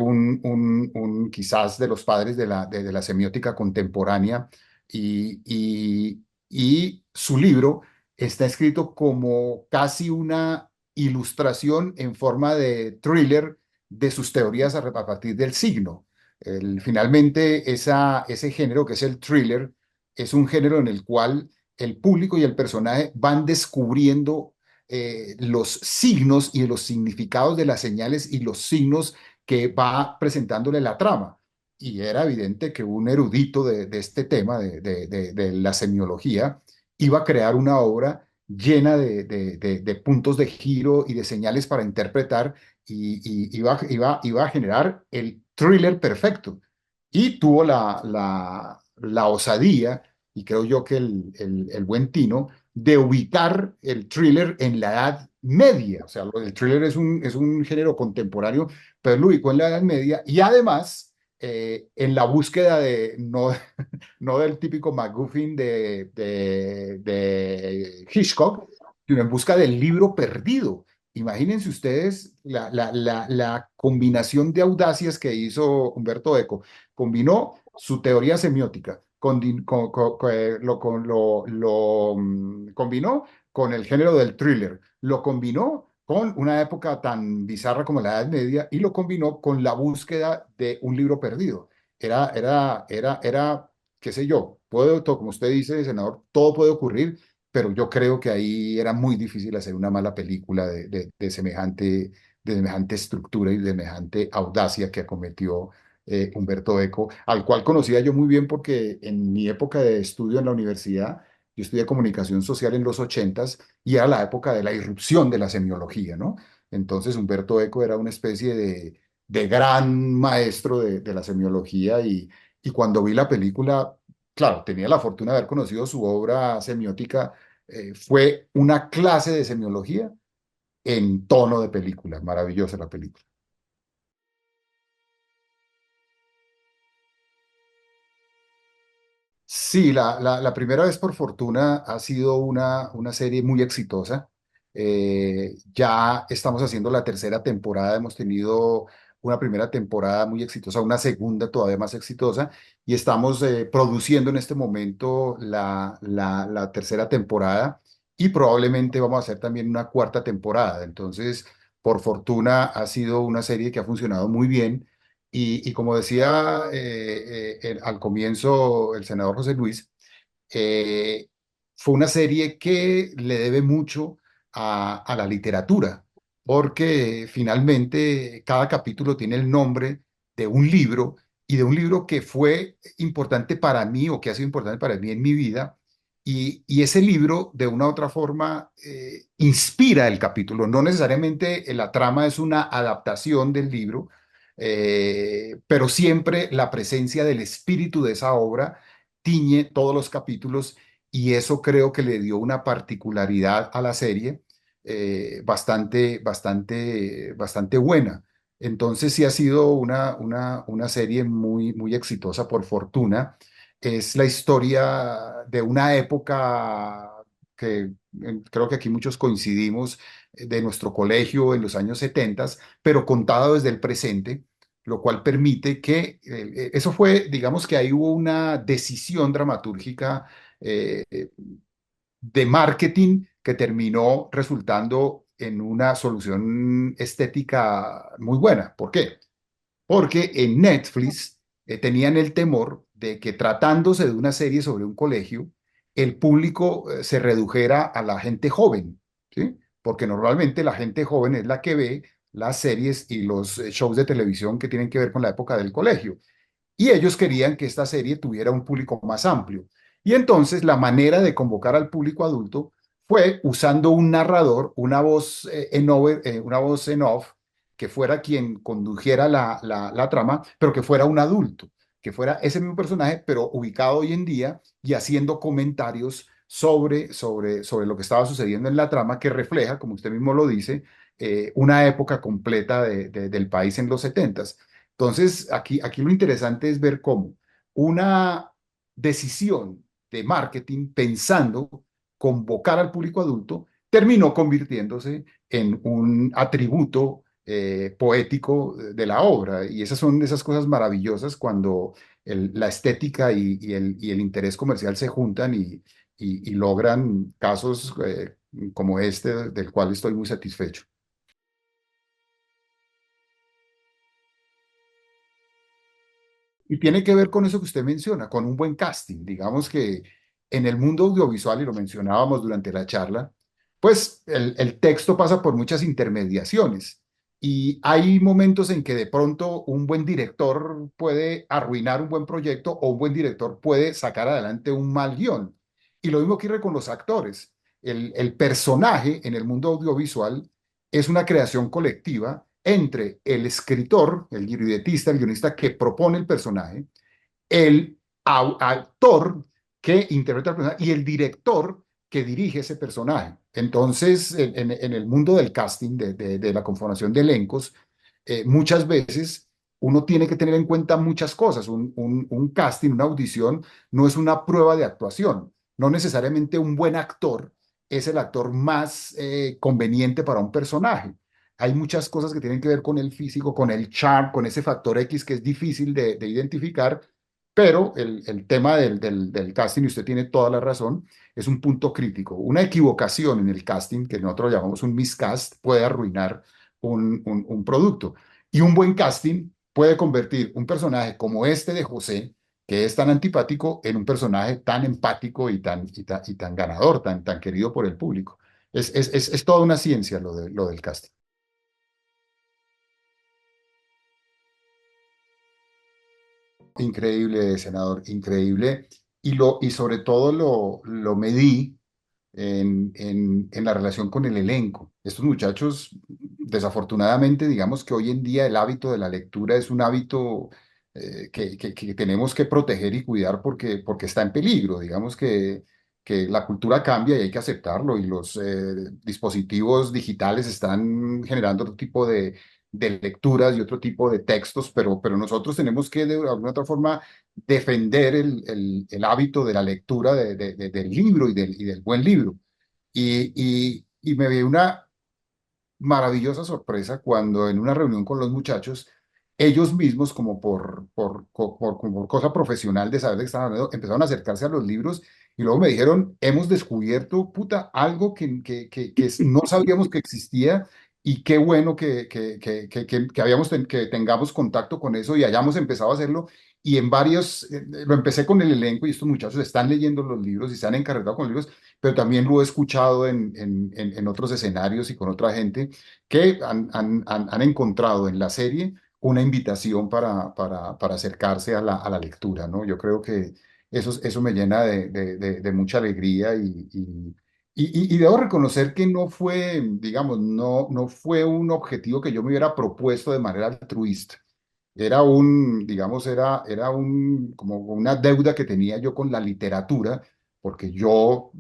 quizás de los padres de la semiótica contemporánea y su libro está escrito como casi una ilustración en forma de thriller de sus teorías a partir del signo. Finalmente, ese género que es el thriller es un género en el cual el público y el personaje van descubriendo los signos y los significados de las señales y los signos que va presentándole la trama. Y era evidente que un erudito de este tema, de la semiología, iba a crear una obra llena de puntos de giro y de señales para interpretar y iba a generar el thriller perfecto. Y tuvo la osadía y creo yo que el buen tino de ubicar el thriller en la Edad Media. O sea, el thriller es un género contemporáneo, pero lo ubicó en la Edad Media y además en la búsqueda no del típico MacGuffin de Hitchcock, sino en busca del libro perdido. Imagínense ustedes la combinación de audacias que hizo Humberto Eco. Combinó su teoría semiótica, combinó con el género del thriller, lo combinó con una época tan bizarra como la Edad Media y lo combinó con la búsqueda de un libro perdido. Era, qué sé yo, como usted dice, senador, todo puede ocurrir, pero yo creo que ahí era muy difícil hacer una mala película de semejante estructura y de semejante audacia que acometió Humberto Eco, al cual conocía yo muy bien porque en mi época de estudio en la universidad, yo estudié comunicación social en los ochentas y era la época de la irrupción de la semiología, ¿no? Entonces Humberto Eco era una especie de gran maestro de la semiología y cuando vi la película, claro, tenía la fortuna de haber conocido su obra semiótica, fue una clase de semiología en tono de película, maravillosa la película. Sí, la primera vez por fortuna ha sido una serie muy exitosa. Ya estamos haciendo la tercera temporada, hemos tenido una primera temporada muy exitosa, una segunda todavía más exitosa y estamos produciendo en este momento la tercera temporada y probablemente vamos a hacer también una cuarta temporada. Entonces, por fortuna ha sido una serie que ha funcionado muy bien y como decía al comienzo el senador José Luis, eh, fue una serie que le debe mucho a la literatura, porque finalmente cada capítulo tiene el nombre de un libro y de un libro que fue importante para mí o que ha sido importante para mí en mi vida. Y ese libro, de una u otra forma, inspira el capítulo. No necesariamente la trama es una adaptación del libro, pero siempre la presencia del espíritu de esa obra tiñe todos los capítulos y eso creo que le dio una particularidad a la serie bastante buena. Entonces sí ha sido una serie muy exitosa por fortuna. Es la historia de una época que creo que aquí muchos coincidimos de nuestro colegio en los años 70, pero contada desde el presente, lo cual permite que, eso fue, digamos que ahí hubo una decisión dramatúrgica eh, de marketing que terminó resultando en una solución estética muy buena. ¿Por qué? Porque en Netflix tenían el temor de que tratándose de una serie sobre un colegio, el público se redujera a la gente joven, ¿sí? Porque normalmente la gente joven es la que ve las series y los shows de televisión que tienen que ver con la época del colegio. Y ellos querían que esta serie tuviera un público más amplio. Y entonces la manera de convocar al público adulto fue usando un narrador, una voz en off, que fuera quien condujera la trama, pero que fuera un adulto, que fuera ese mismo personaje, pero ubicado hoy en día y haciendo comentarios sobre lo que estaba sucediendo en la trama, que refleja, como usted mismo lo dice, una época completa del país en los setentas. Entonces, aquí lo interesante es ver cómo una decisión de marketing pensando convocar al público adulto terminó convirtiéndose en un atributo poético de la obra. Y esas son esas cosas maravillosas cuando la estética y el interés comercial se juntan y logran casos como este, del cual estoy muy satisfecho. Y tiene que ver con eso que usted menciona, con un buen casting. Digamos que en el mundo audiovisual, y lo mencionábamos durante la charla, pues el texto pasa por muchas intermediaciones y hay momentos en que de pronto un buen director puede arruinar un buen proyecto o un buen director puede sacar adelante un mal guión. Y lo mismo ocurre con los actores. El personaje en el mundo audiovisual es una creación colectiva entre el escritor, el libretista, el guionista que propone el personaje, el actor que interpreta el personaje y el director que dirige ese personaje. Entonces, en el mundo del casting, de la conformación de elencos, muchas veces uno tiene que tener en cuenta muchas cosas. Un casting, una audición, no es una prueba de actuación. No necesariamente un buen actor es el actor más conveniente para un personaje. Hay muchas cosas que tienen que ver con el físico, con el charm, con ese factor X que es difícil de identificar, pero el tema del casting, y usted tiene toda la razón, es un punto crítico. Una equivocación en el casting, que nosotros llamamos un miscast, puede arruinar un producto. Y un buen casting puede convertir un personaje como este de José, que es tan antipático, en un personaje tan empático y tan ganador, tan querido por el público. Es toda una ciencia lo del casting. Increíble, senador, increíble. Y sobre todo lo medí en la relación con el elenco. Estos muchachos, desafortunadamente, digamos que hoy en día el hábito de la lectura es un hábito que tenemos que proteger y cuidar porque está en peligro. Digamos que la cultura cambia y hay que aceptarlo y los dispositivos digitales están generando otro tipo de lecturas y otro tipo de textos, pero nosotros tenemos que de alguna otra forma defender el hábito de la lectura del libro y del buen libro. Y me vi una maravillosa sorpresa cuando en una reunión con los muchachos, ellos mismos, como como por cosa profesional de saber de qué estaban hablando, empezaron a acercarse a los libros y luego me dijeron, hemos descubierto, puta, algo que no sabíamos que existía y qué bueno que que tengamos contacto con eso y hayamos empezado a hacerlo. Y en varios, lo empecé con el elenco y estos muchachos están leyendo los libros y se han encargado con los libros, pero también lo he escuchado en otros escenarios y con otra gente que han encontrado en la serie una invitación para acercarse a la lectura, ¿no? Yo creo que eso me llena de mucha alegría y debo reconocer que no fue, digamos, no fue un objetivo que yo me hubiera propuesto de manera altruista. Digamos, como una deuda que tenía yo con la literatura, porque yo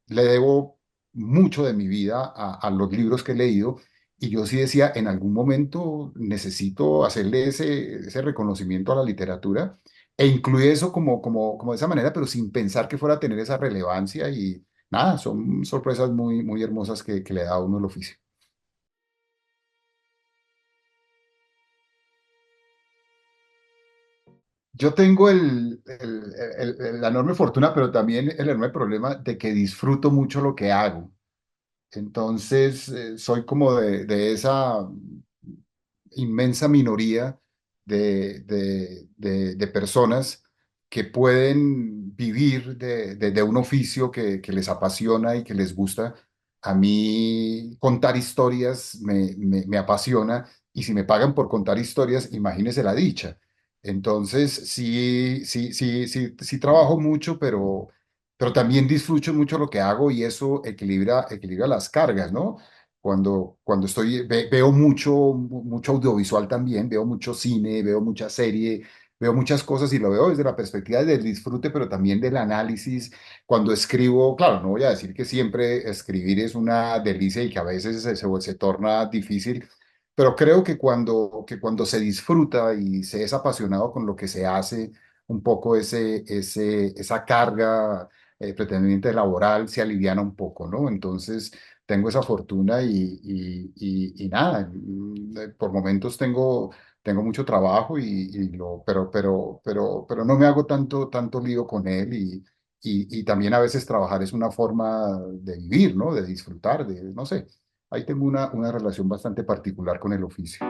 le debo mucho de mi vida a los libros que he leído, y yo sí decía, en algún momento necesito hacerle ese reconocimiento a la literatura, e incluir eso como de esa manera, pero sin pensar que fuera a tener esa relevancia, y nada, son sorpresas muy, muy hermosas que le da a uno el oficio. Yo tengo la enorme fortuna, pero también el enorme problema de que disfruto mucho lo que hago. Entonces, soy como de esa inmensa minoría de personas que pueden vivir de un oficio que les apasiona y que les gusta. A mí contar historias me apasiona y si me pagan por contar historias, imagínese la dicha. Entonces, sí, sí, sí, sí, sí trabajo mucho, pero también disfruto mucho lo que hago y eso equilibra las cargas, ¿no? Cuando veo mucho audiovisual también, veo mucho cine, veo mucha serie, veo muchas cosas y lo veo desde la perspectiva del disfrute, pero también del análisis. Cuando escribo, claro, no voy a decir que siempre escribir es una delicia y que a veces se torna difícil, pero creo que cuando se disfruta y se es apasionado con lo que se hace, un poco esa carga pretendiente laboral se aliviana un poco, ¿no? Entonces, tengo esa fortuna y nada, por momentos tengo mucho trabajo pero no me hago tanto lío con él y también a veces trabajar es una forma de vivir, ¿no? De disfrutar, no sé. Ahí tengo una relación bastante particular con el oficio.